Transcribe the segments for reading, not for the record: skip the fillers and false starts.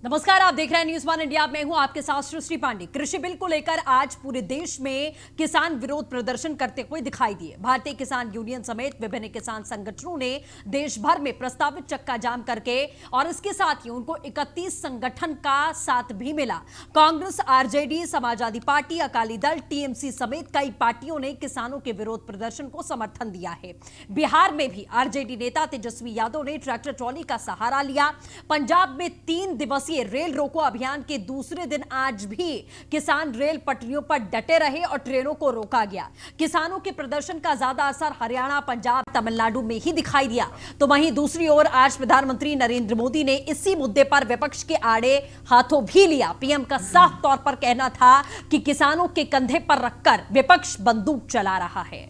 नमस्कार, आप देख रहे हैं न्यूज़ वन इंडिया। मैं हूं आपके साथ सृष्टि पांडे। कृषि बिल को लेकर आज पूरे देश में किसान विरोध प्रदर्शन करते हुए दिखाई दिए। भारतीय किसान यूनियन समेत विभिन्न किसान संगठनों ने देश भर में प्रस्तावित चक्का जाम करके और इसके साथ ही उनको 31 संगठन का साथ भी मिला। Congress, RJD, Samajwadi party, Akali Dal, TMC समेत कई पार्टियों ने किसानों के विरोध प्रदर्शन को समर्थन दिया है। बिहार में भी आरजेडी नेता तेजस्वी यादव ने ट्रैक्टर ट्रॉली का सहारा लिया। पंजाब में 3 दिवसीय रेल रोको अभियान के दूसरे दिन आज भी किसान रेल पटरियों पर डटे रहे और ट्रेनों को रोका गया। किसानों के प्रदर्शन का ज्यादा असर हरियाणा, पंजाब, तमिलनाडु में ही दिखाई दिया। तो वहीं दूसरी ओर आज प्रधानमंत्री नरेंद्र मोदी ने इसी मुद्दे पर विपक्ष के आड़े हाथों भी लिया। पीएम का साफ तौर पर कहना था कि किसानों के कंधे पर रखकर विपक्ष बंदूक चला रहा है।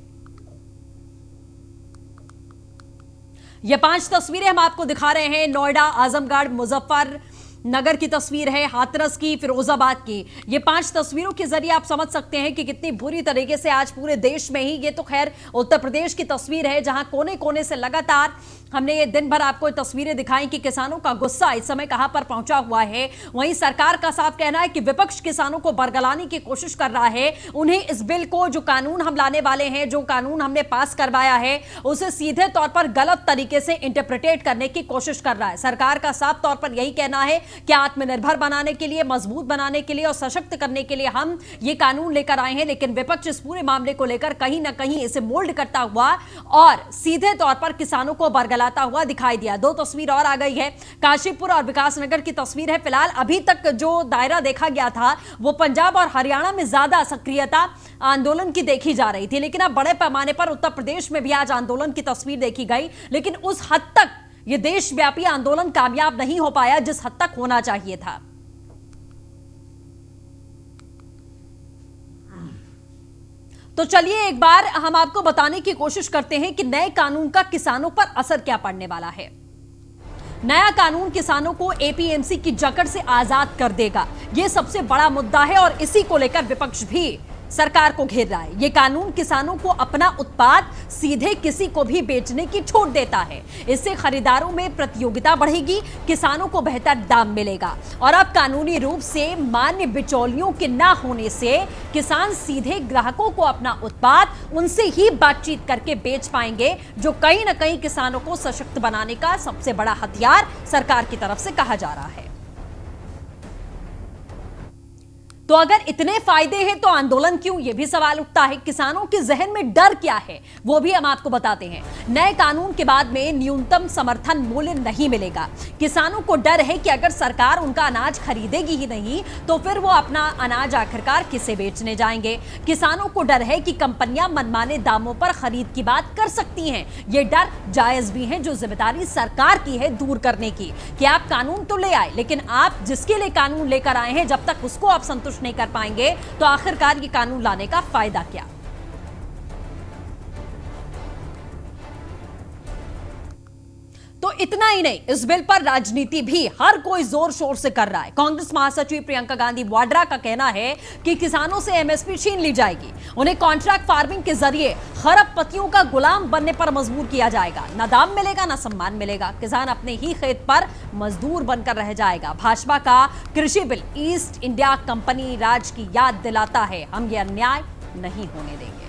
ये 5 तस्वीरें हम आपको दिखा रहे हैं। नोएडा, आजमगढ़, मुजफ्फर नगर की तस्वीर है, हाथरस की, फिरोजाबाद की। ये 5 तस्वीरों के जरिए आप समझ सकते हैं कि कितनी बुरी तरीके से आज पूरे देश में ही, ये तो खैर उत्तर प्रदेश की तस्वीर है जहां कोने कोने से लगातार हमने ये दिन भर आपको तस्वीरें दिखाई कि किसानों का गुस्सा इस समय कहां पर पहुंचा हुआ है। वहीं सरकार का साफ कहना है कि विपक्ष किसानों को बरगलाने की कोशिश कर रहा है। उन्हें इस बिल को, जो कानून हम लाने वाले हैं, जो कानून हमने पास करवाया है, उसे सीधे तौर पर गलत तरीके से इंटरप्रिटेट करने की कोशिश कर रहा है। सरकार का साफ तौर पर यही कहना है कि आत्मनिर्भर बनाने के लिए, मजबूत बनाने के लिए और सशक्त करने के लिए हम ये कानून लेकर आए हैं। लेकिन विपक्ष इस पूरे मामले को लेकर कहीं ना कहीं इसे मोल्ड करता हुआ और सीधे तौर पर किसानों को बरगलाता हुआ दिखाई दिया। 2 तस्वीर और आ गई है, काशीपुर और विकासनगर की तस्वीर है। फिलहाल अभी तक जो दायरा देखा गया था वो पंजाब और हरियाणा में ज्यादा सक्रियता आंदोलन की देखी जा रही थी, लेकिन अब बड़े पैमाने पर उत्तर प्रदेश में भी आज आंदोलन की तस्वीर देखी गई। लेकिन उस हद तक ये देशव्यापी आंदोलन कामयाब नहीं हो पाया जिस हद तक होना चाहिए था। तो चलिए एक बार हम आपको बताने की कोशिश करते हैं कि नए कानून का किसानों पर असर क्या पड़ने वाला है। नया कानून किसानों को एपीएमसी की जकड़ से आजाद कर देगा, यह सबसे बड़ा मुद्दा है और इसी को लेकर विपक्ष भी सरकार को घेर रहा है। यह कानून किसानों को अपना उत्पाद सीधे किसी को भी बेचने की छूट देता है। इससे खरीदारों में प्रतियोगिता बढ़ेगी, किसानों को बेहतर दाम मिलेगा और अब कानूनी रूप से मान्य बिचौलियों के ना होने से किसान सीधे ग्राहकों को अपना उत्पाद उनसे ही बातचीत करके बेच पाएंगे, जो कहीं ना कहीं किसानों को सशक्त बनाने का सबसे बड़ा हथियार सरकार की तरफ से कहा जा रहा है। तो अगर इतने फायदे हैं तो आंदोलन क्यों, यह भी सवाल उठता है। किसानों के जहन में डर क्या है वो भी हम आपको बताते हैं। नए कानून के बाद में न्यूनतम समर्थन मूल्य नहीं मिलेगा। किसानों को डर है कि अगर सरकार उनका अनाज खरीदेगी ही नहीं तो फिर वो अपना अनाज आखिरकार किसे बेचने जाएंगे। किसानों को डर है कि कंपनियां मनमाने दामों पर खरीद की बात कर सकती हैं। ये डर जायज भी है, जो जिम्मेदारी सरकार की है दूर करने की, कि आप कानून तो ले आए लेकिन आप जिसके लिए कानून लेकर आए हैं जब तक उसको आप संतुष्ट नहीं कर पाएंगे तो आखिरकार ये कानून लाने का फायदा क्या। तो इतना ही नहीं, इस बिल पर राजनीति भी हर कोई जोर शोर से कर रहा है। कांग्रेस महासचिव प्रियंका गांधी वाड्रा का कहना है कि किसानों से एमएसपी छीन ली जाएगी, उन्हें कॉन्ट्रैक्ट फार्मिंग के जरिए खरबपतियों का गुलाम बनने पर मजबूर किया जाएगा। ना दाम मिलेगा, ना सम्मान मिलेगा, किसान अपने ही खेत पर मजदूर बनकर रह जाएगा। भाजपा का कृषि बिल ईस्ट इंडिया कंपनी राज की याद दिलाता है। हम ये अन्याय नहीं होने देंगे।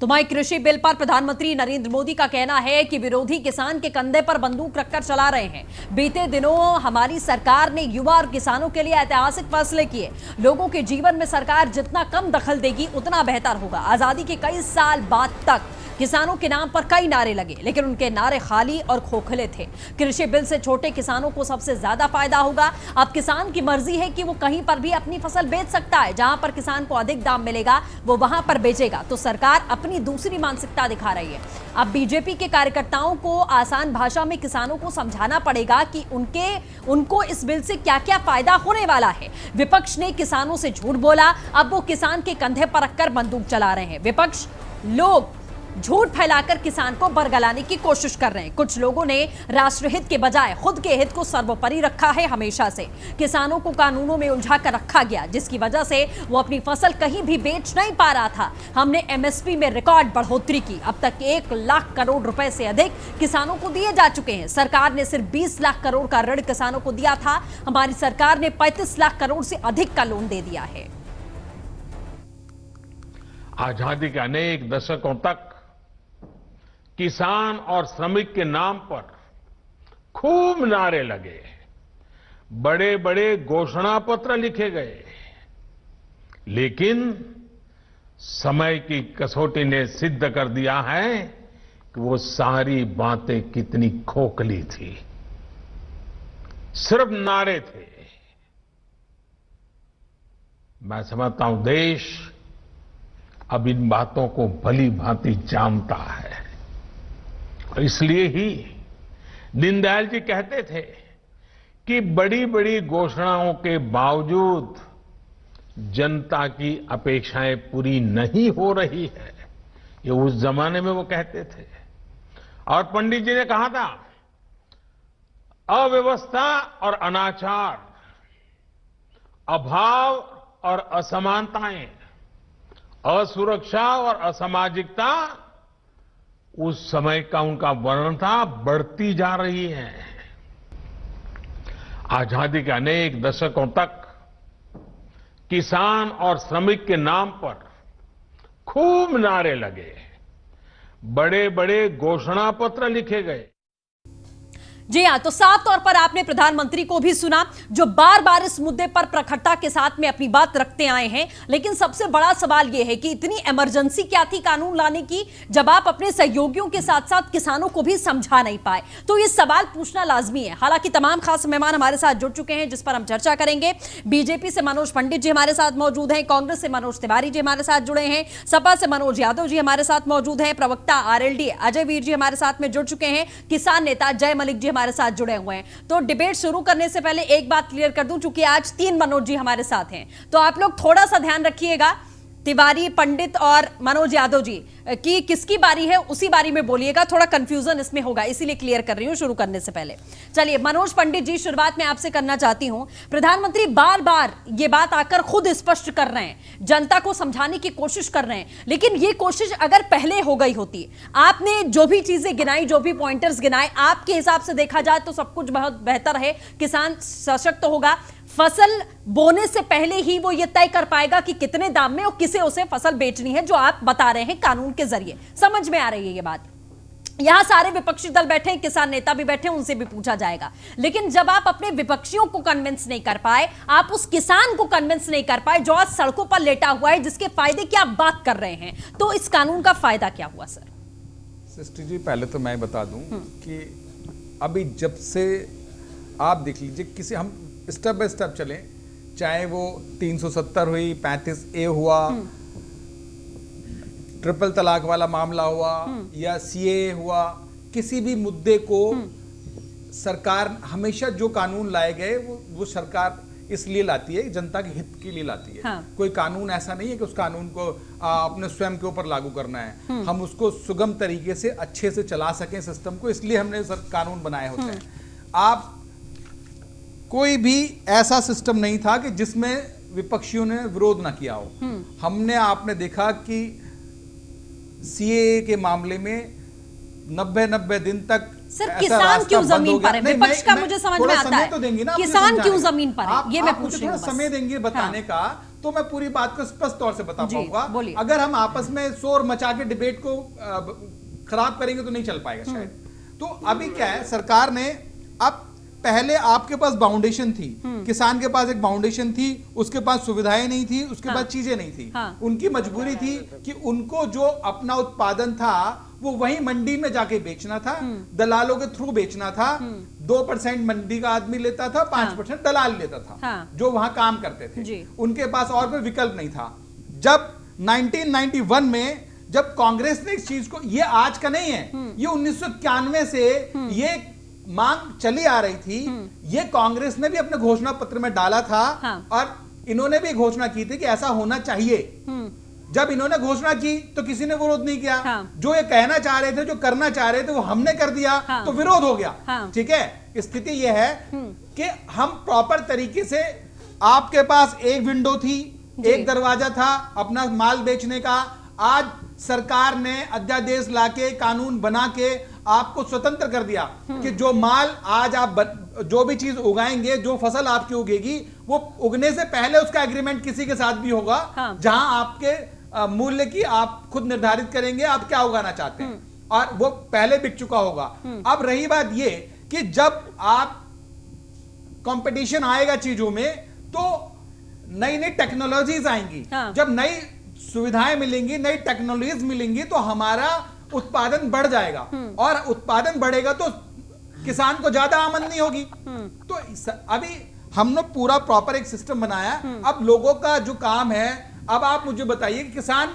तुम्हारे कृषि बिल पर प्रधानमंत्री नरेंद्र मोदी का कहना है कि विरोधी किसान के कंधे पर बंदूक रखकर चला रहे हैं। बीते दिनों हमारी सरकार ने युवा और किसानों के लिए ऐतिहासिक फैसले किए। लोगों के जीवन में सरकार जितना कम दखल देगी उतना बेहतर होगा। आजादी के कई साल बाद तक किसानों के नाम पर कई नारे लगे, लेकिन उनके नारे खाली और खोखले थे। कृषि बिल से छोटे किसानों को सबसे ज्यादा फायदा होगा। अब किसान की मर्जी है कि वो कहीं पर भी अपनी फसल बेच सकता है। जहां पर किसान को अधिक दाम मिलेगा वो वहां पर बेचेगा। तो सरकार अपनी दूसरी मानसिकता दिखा रही है। अब बीजेपी के कार्यकर्ताओं को आसान भाषा में किसानों को समझाना पड़ेगा कि उनको इस बिल से क्या क्या फायदा होने वाला है। विपक्ष ने किसानों से झूठ बोला, अब वो किसान के कंधे पर रखकर बंदूक चला रहे हैं। विपक्ष लोग झूठ फैलाकर किसान को बरगलाने की कोशिश कर रहे हैं। कुछ लोगों ने राष्ट्रहित के बजाय खुद के हित को सर्वोपरि रखा है। हमेशा से किसानों को कानूनों में उलझा कर रखा गया, जिसकी वजह से वो अपनी फसल कहीं भी बेच नहीं पा रहा था। हमने एमएसपी में रिकॉर्ड बढ़ोतरी की। अब तक 1 लाख करोड़ रुपए से अधिक किसानों को दिए जा चुके हैं। सरकार ने सिर्फ 20 लाख करोड़ का ऋण किसानों को दिया था। हमारी सरकार ने 35 लाख करोड़ से अधिक का लोन दे दिया है। आजादी के अनेक दशकों तक किसान और श्रमिक के नाम पर खूब नारे लगे, बड़े बड़े घोषणा पत्र लिखे गए, लेकिन समय की कसौटी ने सिद्ध कर दिया है कि वो सारी बातें कितनी खोखली थी। सिर्फ नारे थे। मैं समझता हूं देश अब इन बातों को भली भांति जानता है, और इसलिए ही दीनदयाल जी कहते थे कि बड़ी बड़ी घोषणाओं के बावजूद जनता की अपेक्षाएं पूरी नहीं हो रही है। ये उस जमाने में वो कहते थे। और पंडित जी ने कहा था, अव्यवस्था और अनाचार, अभाव और असमानताएं, असुरक्षा और असामाजिकता उस समय का उनका वर्णन था, बढ़ती जा रही है। आजादी के अनेक दशकों तक किसान और श्रमिक के नाम पर खूब नारे लगे, बड़े बड़े घोषणा पत्र लिखे गए। जी हां, तो साफ तौर पर आपने प्रधानमंत्री को भी सुना, जो बार बार इस मुद्दे पर प्रखरता के साथ में अपनी बात रखते आए हैं। लेकिन सबसे बड़ा सवाल यह है कि इतनी इमरजेंसी क्या थी कानून लाने की, जब आप अपने सहयोगियों के साथ साथ किसानों को भी समझा नहीं पाए। तो ये सवाल पूछना लाजमी है। हालांकि तमाम खास मेहमान हमारे साथ जुड़ चुके हैं, जिस पर हम चर्चा करेंगे। बीजेपी से मनोज पंडित जी हमारे साथ मौजूद हैं, कांग्रेस से मनोज तिवारी जी हमारे साथ जुड़े हैं, सपा से मनोज यादव जी हमारे साथ मौजूद हैं, प्रवक्ता आरएलडी अजय वीर जी हमारे साथ में जुड़ चुके हैं, किसान नेता जय मलिक जी हमारे साथ जुड़े हुए हैं। तो डिबेट शुरू करने से पहले एक बात क्लियर कर दूं, चूंकि आज 3 मनोज जी हमारे साथ हैं, तो आप लोग थोड़ा सा ध्यान रखिएगा, तिवारी, पंडित और मनोज यादव जी कि किसकी बारी है उसी बारी में बोलिएगा। थोड़ा कंफ्यूजन इसमें होगा, इसीलिए क्लियर कर रही हूं शुरू करने से पहले। चलिए मनोज पंडित जी, शुरुआत में आपसे करना चाहती हूं। प्रधानमंत्री बार बार ये बात आकर खुद स्पष्ट कर रहे हैं, जनता को समझाने की कोशिश कर रहे हैं, लेकिन ये कोशिश अगर पहले हो गई होती, आपने जो भी चीजें गिनाई, जो भी पॉइंटर्स गिनाए, आपके हिसाब से देखा जाए तो सब कुछ बहुत बेहतर है, किसान सशक्त होगा, फसल बोने से पहले ही वो ये तय कर पाएगा कि कितने दाम में और किसे उसे फसल बेचनी है, जो आप बता रहे हैं कानून के जरिए। समझ में आ रही है ये बात। यहां सारे विपक्षी दल बैठे हैं, किसान नेता भी बैठे हैं, उनसे भी पूछा जाएगा। लेकिन जब आप अपने विपक्षियों को कन्विंस नहीं कर पाए, आप उस किसान को कन्विंस नहीं कर पाए जो आज सड़कों पर लेटा हुआ है, जिसके फायदे की आप बात कर रहे हैं, तो इस कानून का फायदा क्या हुआ सर? सिस्टर जी, पहले तो मैं बता दूं कि अभी जब से आप देख लीजिए, किसी हम स्टेप बाय स्टेप चलें, चाहे वो 370 हुई, 35A हुआ, ट्रिपल तलाक वाला मामला हुआ या सीए हुआ, किसी भी मुद्दे को सरकार हमेशा जो कानून लाए गए वो सरकार इसलिए लाती है, जनता के हित के लिए लाती है। हाँ। कोई कानून ऐसा नहीं है कि उस कानून को अपने स्वयं के ऊपर लागू करना है। हम उसको सुगम तरीके से अच्छे से चला सकें सिस्टम को, इसलिए हमने कानून बनाए होते हैं। आप कोई भी ऐसा सिस्टम नहीं था कि जिसमें विपक्षियों ने विरोध ना किया हो। हमने आपने देखा कि सीए के मामले में 90 दिन तक सिर्फ किसान क्यों जमीन पर है? विपक्ष का मुझे समझ में आता है, तो देंगे ना, किसान क्यों जमीन पर है, ये मैं पूछ रही हूं। थोड़ा समय देंगे बताने का, तो मैं पूरी बात को स्पष्ट तौर से बता पाऊंगा। अगर हम आपस में शोर मचा के डिबेट को खराब करेंगे तो नहीं चल पाएगा शायद। तो अभी क्या है, सरकार ने अब पहले आपके पास बाउंडेशन थी, किसान के पास एक बाउंडेशन थी, उसके पास सुविधाएं नहीं थी, उसके पास चीजें नहीं थी। उनकी मजबूरी थी कि उनको जो अपना उत्पादन था वो वहीं मंडी में जाके बेचना था, दलालों के थ्रू बेचना था। 2% मंडी का आदमी लेता था, 5% दलाल लेता था, जो वहां काम करते थे। उनके पास और कोई विकल्प नहीं था। जब 1991 में जब कांग्रेस ने इस चीज को, ये आज का नहीं है, ये 1991 से ये मांग चली आ रही थी, ये कांग्रेस ने भी अपने घोषणा पत्र में डाला था। और इन्होंने भी घोषणा की थी कि ऐसा होना चाहिए। जब इन्होंने घोषणा की तो किसी ने विरोध नहीं किया। हाँ। जो ये कहना चाह रहे थे, जो करना चाह रहे थे, वो हमने कर दिया। हाँ। तो विरोध हो गया। हाँ। ठीक है, स्थिति यह है कि हम प्रॉपर तरीके से, आपके पास एक विंडो थी, एक दरवाजा था अपना माल बेचने का। आज सरकार ने अध्यादेश लाके, कानून बना के आपको स्वतंत्र कर दिया कि जो माल आज आप जो भी चीज उगाएंगे, जो फसल आपकी उगेगी, वो उगने से पहले उसका एग्रीमेंट किसी के साथ भी होगा। हाँ। जहां आपके मूल्य की आप खुद निर्धारित करेंगे आप क्या उगाना चाहते हैं, और वो पहले बिक चुका होगा। अब रही बात ये कि जब आप कंपटीशन आएगा चीजों में, तो नई नई टेक्नोलॉजीज आएंगी। हाँ। जब नई सुविधाएं मिलेंगी, नई टेक्नोलॉजीज मिलेंगी, तो हमारा उत्पादन बढ़ जाएगा, और उत्पादन बढ़ेगा तो किसान को ज्यादा आमदनी होगी। तो अभी हमने पूरा प्रॉपर एक सिस्टम बनाया। अब लोगों का जो काम है, अब आप मुझे बताइए कि किसान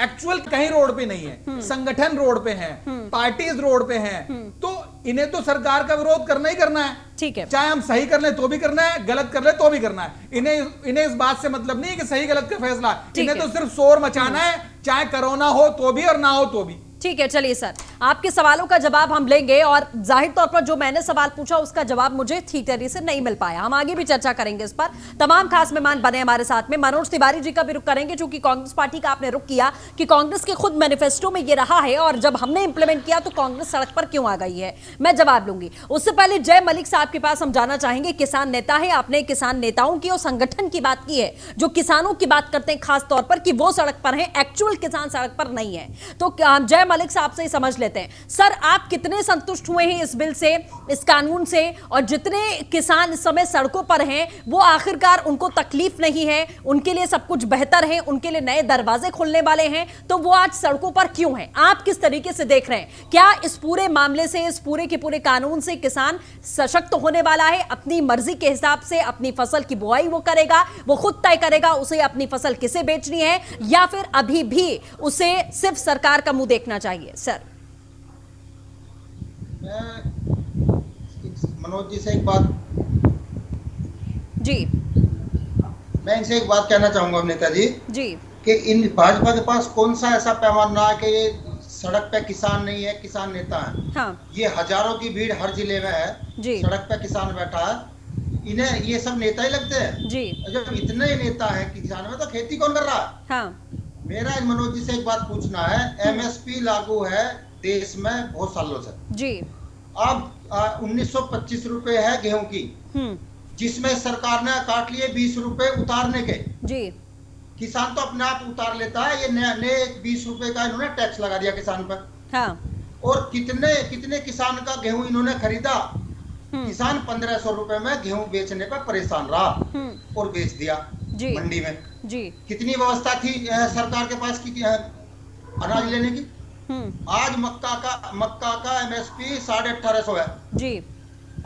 एक्चुअल कहीं रोड पे नहीं है, संगठन रोड पे हैं, पार्टीज रोड पे हैं, तो इन्हें तो सरकार का विरोध करना ही करना है। ठीक है, चाहे हम सही कर ले तो भी करना है, गलत कर ले तो भी करना है। इन्हें इस बात से मतलब नहीं है कि सही गलत का फैसला, इन्हें तो सिर्फ शोर मचाना है, चाहे कोरोना हो तो भी और ना हो तो भी। ठीक है, चलिए सर, आपके सवालों का जवाब हम लेंगे, और जाहिर तौर पर जो मैंने सवाल पूछा उसका जवाब मुझे ठीक तरीके से नहीं मिल पाया। हम आगे भी चर्चा करेंगे इस पर। तमाम खास मेहमान बने हमारे साथ में। मनोज तिवारी जी का भी रुख करेंगे, चूंकि कांग्रेस पार्टी का आपने रुख किया कि कांग्रेस के खुद मैनिफेस्टो में ये रहा है, और जब हमने इंप्लीमेंट किया तो कांग्रेस सड़क पर क्यों आ गई है, मैं जवाब लूंगी। उससे पहले जय मलिक साहब के पास हम जाना चाहेंगे। किसान नेता है, आपने किसान नेताओं की और संगठन की बात की है, जो किसानों की बात करते हैं खास तौर पर कि वो सड़क पर हैं, एक्चुअल किसान सड़क पर नहीं है। तो जय मलिक साहब से समझ लेते हैं, सर आप कितने संतुष्ट हुए हैं इस बिल से, इस कानून से, और जितने किसान इस समय सड़कों पर हैं वो आखिरकार उनको तकलीफ नहीं है, उनके लिए सब कुछ बेहतर है, उनके लिए नए दरवाजे खुलने वाले हैं, तो वो आज सड़कों पर क्यों हैं? आप किस तरीके से देख रहे हैं? क्या इस पूरे मामले से, इस पूरे के पूरे कानून से किसान सशक्त होने वाला है, अपनी मर्जी के हिसाब से अपनी फसल की बुआई वो करेगा, वो खुद तय करेगा उसे अपनी फसल किसे बेचनी है, या फिर अभी भी उसे सिर्फ सरकार का मुंह देखना चाहिए? सर मनोज जी से एक बात, जी मैं इनसे एक बात कहना चाहूंगा नेताजी जी, कि इन भाजपा के पास कौन सा ऐसा पैमाना है कि ये सड़क पे किसान नहीं है, किसान नेता है। हाँ। ये हजारों की भीड़ हर जिले में है जी। सड़क पे किसान बैठा है, इन्हें ये सब नेता ही लगते हैं जी। जब इतने नेता है किसान में, तो खेती कौन कर रहा है? हाँ। मेरा मनोज जी से एक बात पूछना है, MSP लागू है देश में बहुत सालों से जी। अब 1925 रुपए है गेहूं की, जिसमें सरकार ने काट लिए 20 रुपए उतारने के। जी। किसान तो अपने आप उतार लेता है, ये नए 20 रुपए का इन्होंने टैक्स लगा दिया किसान पर। हाँ। और कितने किसान का गेहूं इन्होंने खरीदा, किसान 1500 रुपए में गेहूं बेचने पर परेशान रहा और बेच दिया जी। मंडी में। जी। कितनी व्यवस्था थी सरकार के पास की अनाज लेने की। आज मक्का का MSP 1850 है जी।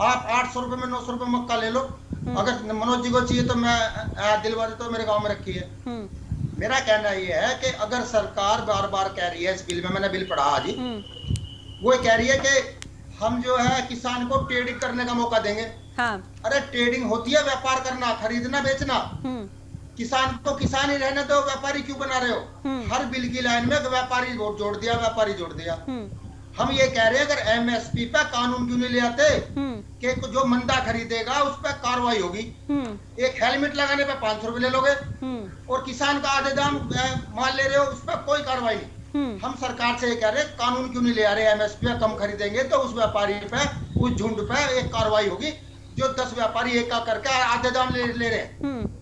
आप 800 रुपए में 900 रुपए मक्का ले लो। अगर मनोज जी को चाहिए तो मैं दिलवा देता हूं, मेरे गांव में रखी है। मेरा कहना ये है कि अगर सरकार बार बार कह रही है, इस बिल में मैंने बिल पढ़ा आज ही, वो कह रही है कि हम जो है किसान को ट्रेडिंग करने का मौका देंगे। हाँ। अरे ट्रेडिंग होती है व्यापार करना, खरीदना बेचना। किसान को किसान ही रहने दो, व्यापारी क्यों बना रहे हो? हर बिल की लाइन में व्यापारी जोड़ दिया, व्यापारी जोड़ दिया। हम ये कह रहे हैं अगर MSP पे कानून क्यों नहीं ले आते कि जो मंदा खरीदेगा उस पर कार्रवाई होगी। एक हेलमेट लगाने पे 500 रुपए ले लोगे और किसान का आधे दाम माल ले रहे हो, उस पर कोई कार्रवाई नहीं। हम सरकार से ये कह रहे हैं कानून क्यों नहीं ले आ रहे, MSP पे कम खरीदेंगे तो उस व्यापारी पे, उस झुंड पे एक कार्रवाई होगी। जो 10 व्यापारी एक का करके आधे दाम ले रहे हैं।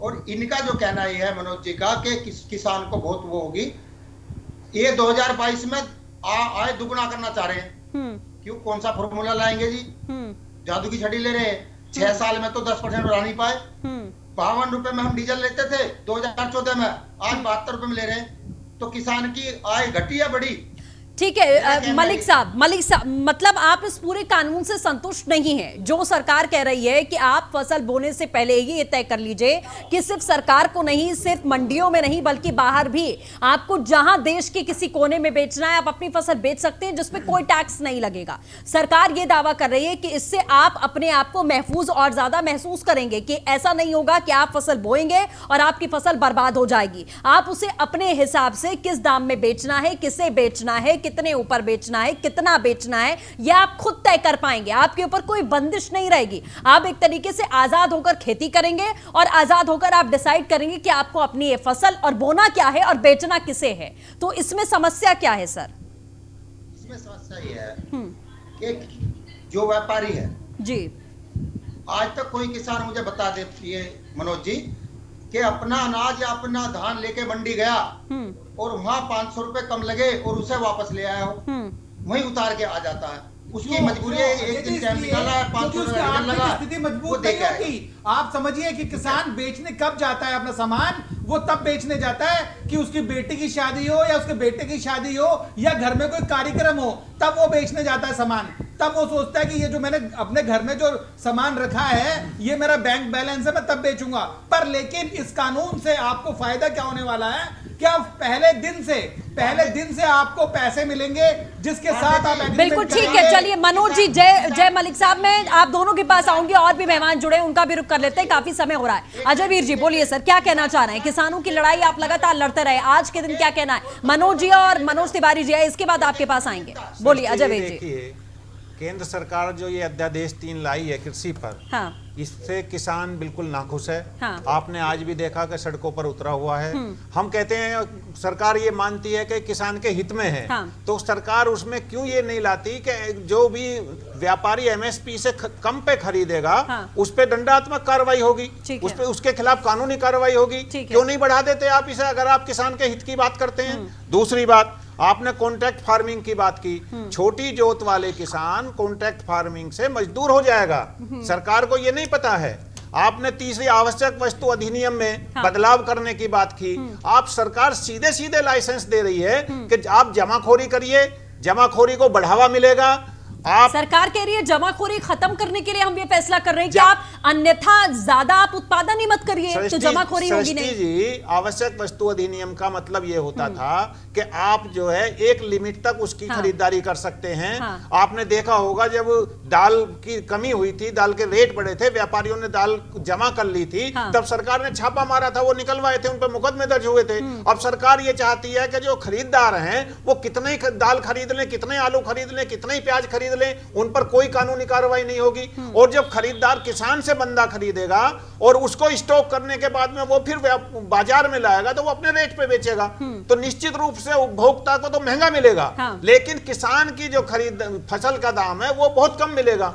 और इनका जो कहना ये है मनोज जी का कि किसान को बहुत वो होगी, ये 2022 में आय दुगुना करना चाह रहे हैं। क्यों, कौन सा फॉर्मूला लाएंगे जी? जादू की छड़ी ले रहे हैं। 6 साल में तो 10% बढ़ा नहीं पाए। 52 रुपए में हम डीजल लेते थे 2014 में, आज 72 रुपए में ले रहे हैं। तो किसान की आय घटी या बढ़ी? ठीक है मलिक साहब, मतलब आप इस पूरे कानून से संतुष्ट नहीं हैं। जो सरकार कह रही है कि आप फसल बोने से पहले ही ये तय कर लीजिए कि सिर्फ सरकार को नहीं, सिर्फ मंडियों में नहीं बल्कि बाहर भी आपको जहां देश के किसी कोने में बेचना है आप अपनी फसल बेच सकते हैं जिसमें कोई टैक्स नहीं लगेगा। सरकार ये दावा कर रही है कि इससे आप अपने आप को महफूज और ज्यादा महसूस करेंगे कि ऐसा नहीं होगा कि आप फसल बोएंगे और आपकी फसल बर्बाद हो जाएगी। आप उसे अपने हिसाब से किस दाम में बेचना है, किसे बेचना है, कितने ऊपर बेचना है, कितना बेचना है, यह आप खुद तय कर पाएंगे। आपके ऊपर कोई बंदिश नहीं रहेगी। आप एक तरीके से आजाद होकर खेती करेंगे और आजाद होकर आप डिसाइड करेंगे कि आपको अपनी ये फसल और बोना क्या है और बेचना किसे है। तो इसमें समस्या क्या है सर? इसमें समस्या ये है कि जो व्यापारी है जी, आज तक कोई किसान मुझे बता देती है मनोज जी कि अपना अनाज या अपना धान लेके मंडी गया और वहां 500 रुपए कम लगे और उसे वापस ले आया हो, वहीं उतार के आ जाता है। उसकी मजबूरी है, एक दिन टाइम निकाला है, 500 रुपए लगा, स्थिति मजबूत नहीं होगी। आप समझिए कि किसान बेचने कब जाता है अपना सामान? वो तब बेचने जाता है कि उसकी बेटी की शादी हो या उसके बेटे की शादी हो या घर में कोई कार्यक्रम हो, तब वो बेचने जाता है सामान। तब वो सोचता है कि ये जो मैंने अपने घर में जो सामान रखा है ये मेरा बैंक बैलेंस है, मैं तब बेचूंगा। पर लेकिन इस कानून से आपको फायदा क्या होने वाला है? क्या पहले दिन से आपको पैसे मिलेंगे जिसके साथ आप बिल्कुल ठीक है। चलिए मनोज जी, जय मलिक साहब, मैं आप दोनों के पास आऊंगी और भी मेहमान जुड़े, उनका भी रुख कर लेते हैं, काफी समय हो रहा है। अजय वीर जी बोलिए सर, क्या कहना चाह रहे हैं? किसानों की लड़ाई आप लगातार लड़ते रहे, आज के दिन क्या कहना है? मनोज जी और मनोज तिवारी जी, इसके बाद आपके पास आएंगे। बोलिए अजय वीर जी। केंद्र सरकार जो ये अध्यादेश 3 लाई है कृषि पर, हाँ। इससे किसान बिल्कुल नाखुश है। हाँ। आपने आज भी देखा कि सड़कों पर उतरा हुआ है। हम कहते हैं सरकार ये मानती है कि किसान के हित में है। हाँ। तो सरकार उसमें क्यों ये नहीं लाती कि जो भी व्यापारी एमएसपी से कम पे खरीदेगा, हाँ। उस पे दंडात्मक कार्रवाई होगी, उस पे उसके खिलाफ कानूनी कार्रवाई होगी। क्यों नहीं बढ़ा देते आप इसे, अगर आप किसान के हित की बात करते हैं? दूसरी बात, आपने कॉन्ट्रैक्ट फार्मिंग की बात की। छोटी जोत वाले किसान कॉन्ट्रैक्ट फार्मिंग से मजदूर हो जाएगा। सरकार को ये नहीं पता है। आपने तीसरी आवश्यक वस्तु अधिनियम में बदलाव करने की बात की। आप सरकार सीधे सीधे लाइसेंस दे रही है कि आप जमाखोरी करिए, जमाखोरी को बढ़ावा मिलेगा। आप सरकार कह रही है जमाखोरी खत्म करने के लिए हम ये फैसला कर रहे हैं कि आप अन्यथा ज्यादा आप उत्पादन ही मत करिए तो जमाखोरी होगी नहीं। जी, आवश्यक वस्तु अधिनियम का मतलब ये होता था कि आप जो है एक लिमिट तक उसकी खरीदारी कर सकते हैं। आपने देखा होगा जब दाल की कमी हुई थी, दाल के रेट बढ़े थे, व्यापारियों ने दाल जमा कर ली थी, तब सरकार ने छापा मारा था, वो निकलवाए थे, उन पर मुकदमे दर्ज हुए थे। अब सरकार ये चाहती है कि जो खरीदार हैं वो कितने दाल खरीद लें, कितने आलू खरीद लें, कितने प्याज खरीद लें, उन पर कोई कानूनी कार्रवाई नहीं होगी। और जब खरीदार किसान से बंदा खरीदेगा और उसको स्टॉक करने के बाद में वो फिर बाजार में लाएगा तो वो अपने रेट पे बेचेगा, तो निश्चित रूप से उपभोक्ता को तो महंगा मिलेगा। लेकिन किसान की जो खरीद फसल का दाम है वो बहुत कम मिलेगा।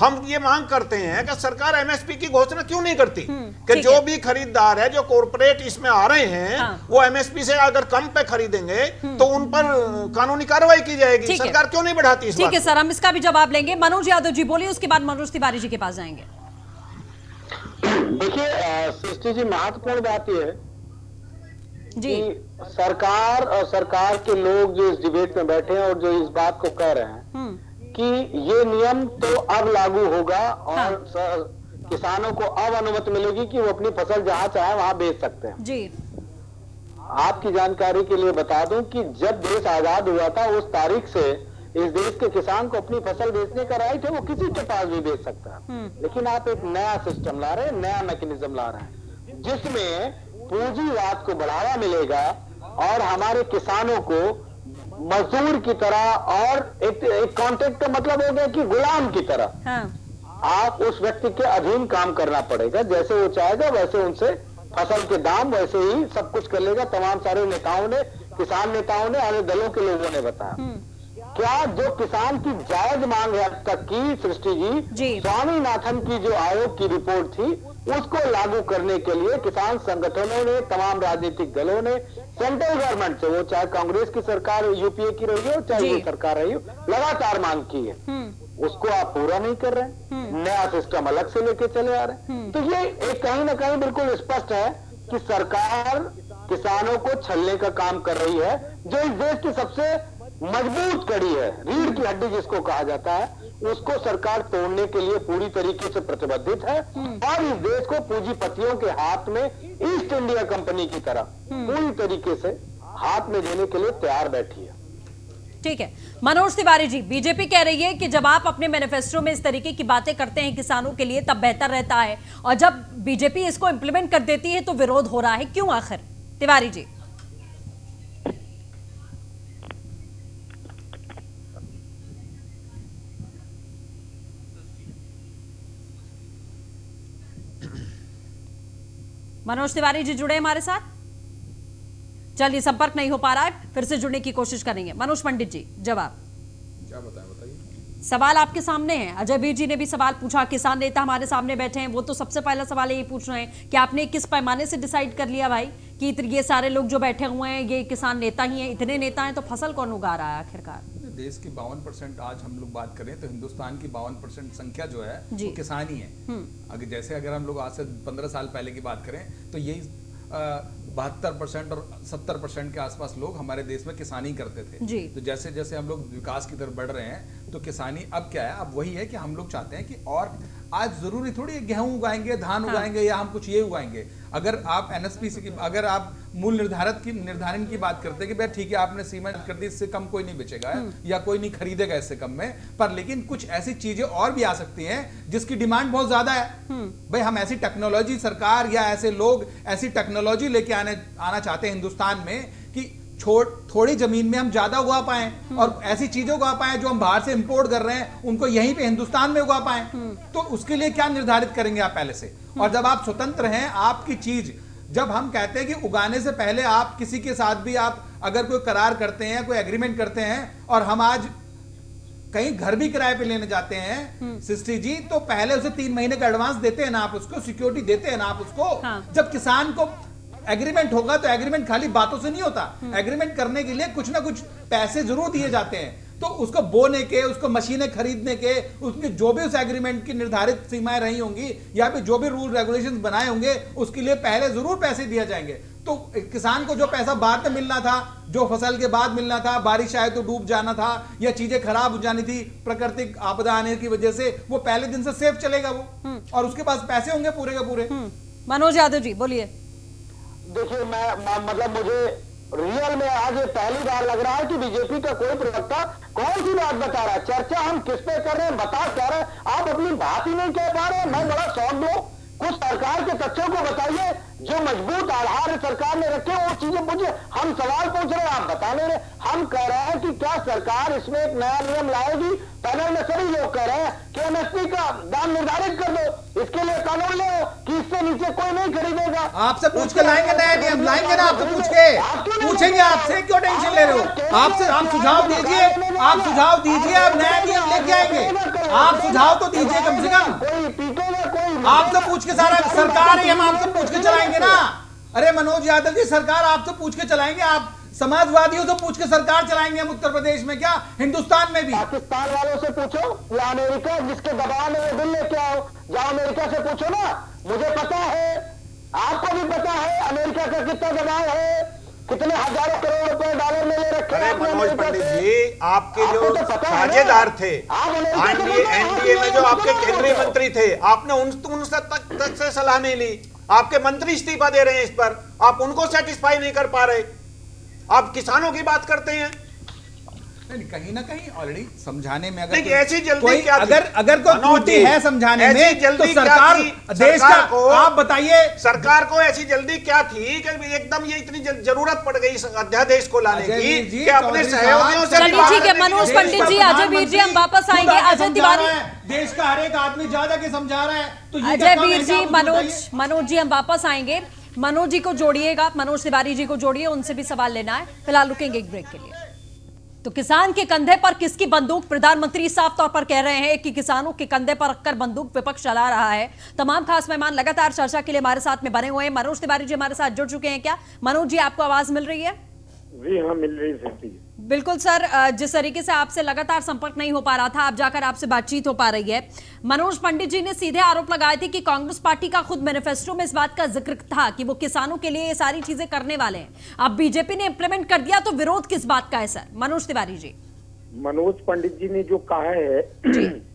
हम ये मांग करते हैं कि सरकार एमएसपी की घोषणा क्यों नहीं करती कि जो भी खरीदार है, जो कॉर्पोरेट इसमें आ रहे हैं, वो एमएसपी से अगर कम पे खरीदेंगे तो उन पर कानूनी कार्रवाई की जाएगी। सरकार क्यों नहीं बढ़ाती इस बात? ठीक है सर, हम इसका भी जवाब लेंगे। मनोज यादव जी बोलिए, उसके बाद मनोज तिवारी जी के पास जाएंगे। देखिए सृष्टि जी, महत्वपूर्ण बात यह है जी कि सरकार और सरकार के लोग जो इस डिबेट में बैठे हैं और जो इस बात को कह रहे हैं कि ये नियम तो अब लागू होगा और किसानों को अब अनुमति मिलेगी कि वो अपनी फसल जहां चाहे वहां बेच सकते हैं जी। आपकी जानकारी के लिए बता दूं कि जब देश आजाद हुआ था उस तारीख से इस देश के किसान को अपनी फसल बेचने का राइट है, वो किसी के पास भी बेच सकता है। लेकिन आप एक नया सिस्टम ला रहे हैं, नया मैकेनिज्म ला रहे हैं जिसमें पूंजीवाद को बढ़ावा मिलेगा और हमारे किसानों को मजदूर की तरह और एक कॉन्ट्रैक्ट का मतलब हो गया कि गुलाम की तरह आप उस व्यक्ति के अधीन काम करना पड़ेगा। जैसे वो चाहेगा वैसे उनसे फसल के दाम वैसे ही सब कुछ कर लेगा। तमाम सारे नेताओं ने, किसान नेताओं ने, अन्य दलों के लोगों ने बताया। क्या जो किसान की जायज मांग है अब तक की सृष्टि जी, स्वामीनाथन की जो आयोग की रिपोर्ट थी उसको लागू करने के लिए किसान संगठनों ने, तमाम राजनीतिक दलों ने सेंट्रल गवर्नमेंट से, वो चाहे कांग्रेस की सरकार यूपीए की रही हो चाहे ये सरकार रही हो, लगातार मांग की है। उसको आप पूरा नहीं कर रहे हैं, नया सिस्टम अलग से लेके चले आ रहे हैं। तो ये एक कहीं ना कहीं बिल्कुल स्पष्ट है कि सरकार किसानों को छलने का काम कर रही है, जो इस देश की सबसे मजबूत कड़ी है, रीढ़ की हड्डी जिसको कहा जाता है, उसको सरकार तोड़ने के लिए पूरी तरीके से प्रतिबद्धित है और इस देश को पूंजीपतियों के हाथ में ईस्ट इंडिया कंपनी की तरह पूरी तरीके से हाथ में देने के लिए तैयार बैठी है। ठीक है मनोज तिवारी जी, बीजेपी कह रही है कि जब आप अपने मैनिफेस्टो में इस तरीके की बातें करते हैं किसानों के लिए तब बेहतर रहता है, और जब बीजेपी इसको इंप्लीमेंट कर देती है तो विरोध हो रहा है, क्यों आखिर? तिवारी जी। मनोज तिवारी जी जुड़े हमारे साथ? चलिए संपर्क नहीं हो पा रहा है, फिर से जुड़ने की कोशिश करेंगे। मनोज पंडित जी जवाब क्या बताइए। सवाल आपके सामने है। अजय वीर जी ने भी सवाल पूछा, किसान नेता हमारे सामने बैठे हैं, वो तो सबसे पहला सवाल यही पूछ रहे हैं कि आपने किस पैमाने से डिसाइड कर लिया भाई कि ये सारे लोग जो बैठे हुए हैं ये किसान नेता ही हैं, इतने नेता हैं तो फसल कौन उगा रहा है आखिरकार? देश की 52% आज हम लोग बात करें तो हिंदुस्तान की 52% संख्या जो है जी। वो किसान ही है। अगर हम लोग आज से 15 साल पहले की बात करें तो यही 72% और 70% के आसपास लोग हमारे देश में किसानी करते थे जी। तो जैसे जैसे हम लोग विकास की तरफ बढ़ रहे हैं तो किसानी अब क्या है, अब वही है कि हम लोग चाहते हैं कि और आज जरूरी थोड़ी गेहूं उगाएंगे, धान उगाएंगे या हम कुछ ये उगाएंगे। अगर आप एनएसपी से अगर आप मूल निर्धारण की बात करते हैं कि भाई ठीक है आपने सीमेंट कर दी, इससे कम कोई नहीं बेचेगा या कोई नहीं खरीदेगा इससे कम में, पर लेकिन कुछ ऐसी चीजें और भी आ सकती हैं जिसकी डिमांड बहुत ज्यादा है। भाई हम ऐसी टेक्नोलॉजी, सरकार या ऐसे लोग ऐसी टेक्नोलॉजी लेके आना चाहते हैं हिंदुस्तान में कि थोड़ी जमीन में हम ज्यादा उगा पाए और ऐसी चीजें उगा पाए जो हम बाहर से इंपोर्ट कर रहे हैं उनको यहीं पे हिंदुस्तान में उगा पाए। तो उसके लिए क्या निर्धारित करेंगे आप पहले से? और जब आप स्वतंत्र हैं, आपकी चीज, जब हम कहते हैं कि उगाने से पहले आप किसी के साथ भी आप अगर कोई करार करते हैं, कोई एग्रीमेंट करते हैं, और हम आज कहीं घर भी किराए पे लेने जाते हैं सिस्टी जी, तो पहले उसे 3 महीने का एडवांस देते हैं ना आप उसको, सिक्योरिटी देते हैं ना आप उसको। जब किसान को एग्रीमेंट होगा तो एग्रीमेंट खाली बातों से नहीं होता, एग्रीमेंट करने के लिए कुछ ना कुछ पैसे जरूर दिए जाते हैं। तो उसको बोने के, उसको मशीनें खरीदने के, उसके जो भी उस एग्रीमेंट की निर्धारित सीमाएं रही होंगी या फिर जो भी रूल रेगुलेशंस बनाए होंगे उसके लिए पहले जरूर पैसे दिए जाएंगे। तो किसान को जो पैसा बाद में मिलना था, जो फसल के बाद मिलना था, बारिश आए तो डूब जाना था या चीजें खराब हो जानी थी प्राकृतिक आपदा आने की वजह से, वो पहले दिन से सेफ चलेगा वो, और उसके पास पैसे होंगे पूरे के पूरे। मनोज यादव जी बोलिए। देखिए मतलब मुझे रियल में आज पहली बार लग रहा है कि बीजेपी का कोई प्रवक्ता कौन सी बात बता रहा है। चर्चा हम किस पे कर रहे हैं, बता क्या रहे हैं, आप अपनी बात ही नहीं कह पा रहे हैं। मैं बड़ा शौक दो, कुछ सरकार के तथ्यों को बताइए जो मजबूत आधार सरकार ने रखे, वो चीजें पूछिए। हम सवाल पूछ रहे हैं, आप बता नहीं रहे। हम कह रहे हैं कि क्या सरकार इसमें एक नया नियम लाएगी? पैनल में सभी लोग कह रहे हैं कि एमएसपी का दाम निर्धारित कर दो, इसके लिए कानून ले कि इससे नीचे कोई नहीं खरीदेगा। आपसे पूछ के लाएंगे नया नियम, लाएंगे ना आपसे पूछ के, पूछेंगे आपसे, क्यों टेंशन ले रहे हो? आपसे हम सुझाव दीजिए, आप सुझाव दीजिए, आप नया नियम लेके आएंगे। आप सुझाव तो दीजिए कम से कम, कोई पीटेगा, कोई आपसे पूछ के सारा सरकार है, हम आपसे पूछ के चलाएंगे ना। अरे मनोज यादव जी, सरकार आपसे पूछ के चलाएंगे, आप समाजवादियों से पूछ के सरकार चलाएंगे हम उत्तर प्रदेश में, क्या हिंदुस्तान में भी? पाकिस्तान वालों से पूछो या अमेरिका जिसके दबाव में ये बिल लेके आओ, जाओ अमेरिका से पूछो ना। मुझे पता है, आपको भी पता है अमेरिका का कितना दबाव है, कितने हजारों करोड़ रुपए डॉलर में ले रखे हैं। मनोज पंडित जी, आपके जो साझेदार थे एनडीए में, जो आपके केंद्रीय मंत्री थे, आपने उनसे तक से सलाह नहीं ली। आपके मंत्री इस्तीफा दे रहे हैं इस पर, आप उनको सेटिस्फाई नहीं कर पा रहे, आप किसानों की बात करते हैं। नहीं, कहीं ना कहीं ऑलरेडी समझाने में अगर ऐसी जल्दी क्या थी? अगर कोई त्रुटि है समझाने में तो सरकार देश का, आप बताइए सरकार को ऐसी जल्दी क्या थी कि एकदम ये इतनी जरूरत पड़ गई अध्यादेश को लाने की कि अपने सहयोगियों से? चलिए ठीक है मनोज पंडित जी, अजय वीर जी, हम वापस आएंगे। अजय तिवारी, देश का हर एक आदमी ज्यादा के समझा रहा है, तो अजय वीर जी, मनोज जी, हम वापस आएंगे। मनोज जी को जोड़िएगा, मनोज तिवारी जी को जोड़िए, उनसे भी सवाल लेना है। फिलहाल रुकेंगे एक ब्रेक के लिए। तो किसान के कंधे पर किसकी बंदूक? प्रधानमंत्री साफ तौर पर कह रहे हैं कि किसानों के कंधे पर रखकर बंदूक विपक्ष चला रहा है। तमाम खास मेहमान लगातार चर्चा के लिए हमारे साथ में बने हुए हैं। मनोज तिवारी जी हमारे साथ जुड़ चुके हैं क्या? मनोज जी, आपको आवाज मिल रही है? जी हाँ, मिल रही है। बिल्कुल सर, जिस तरीके से आपसे लगातार संपर्क नहीं हो पा रहा था, अब जाकर आपसे बातचीत हो पा रही है। मनोज पंडित जी ने सीधे आरोप लगाए थे कि कांग्रेस पार्टी का खुद मैनिफेस्टो में इस बात का जिक्र था कि वो किसानों के लिए ये सारी चीजें करने वाले हैं। अब बीजेपी ने इंप्लीमेंट कर दिया, तो विरोध किस बात का है सर? मनोज तिवारी जी। मनोज पंडित जी ने जो कहा है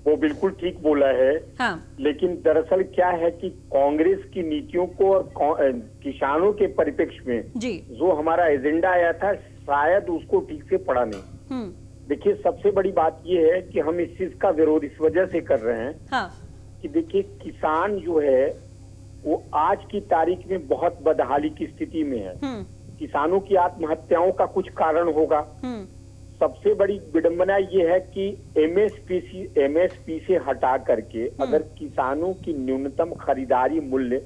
वो बिल्कुल ठीक बोला है। हाँ। लेकिन दरअसल क्या है कि कांग्रेस की नीतियों को और किसानों के परिप्रेक्ष्य में जी जो हमारा एजेंडा आया था, शायद उसको ठीक से पढ़ा नहीं। देखिए, सबसे बड़ी बात ये है कि हम इस चीज का विरोध इस वजह से कर रहे हैं। हाँ। कि देखिए, किसान जो है वो आज की तारीख में बहुत बदहाली की स्थिति में है। किसानों की आत्महत्याओं का कुछ कारण होगा। सबसे बड़ी विडंबना ये है कि एमएसपी से हटा करके अगर किसानों की न्यूनतम खरीदारी मूल्य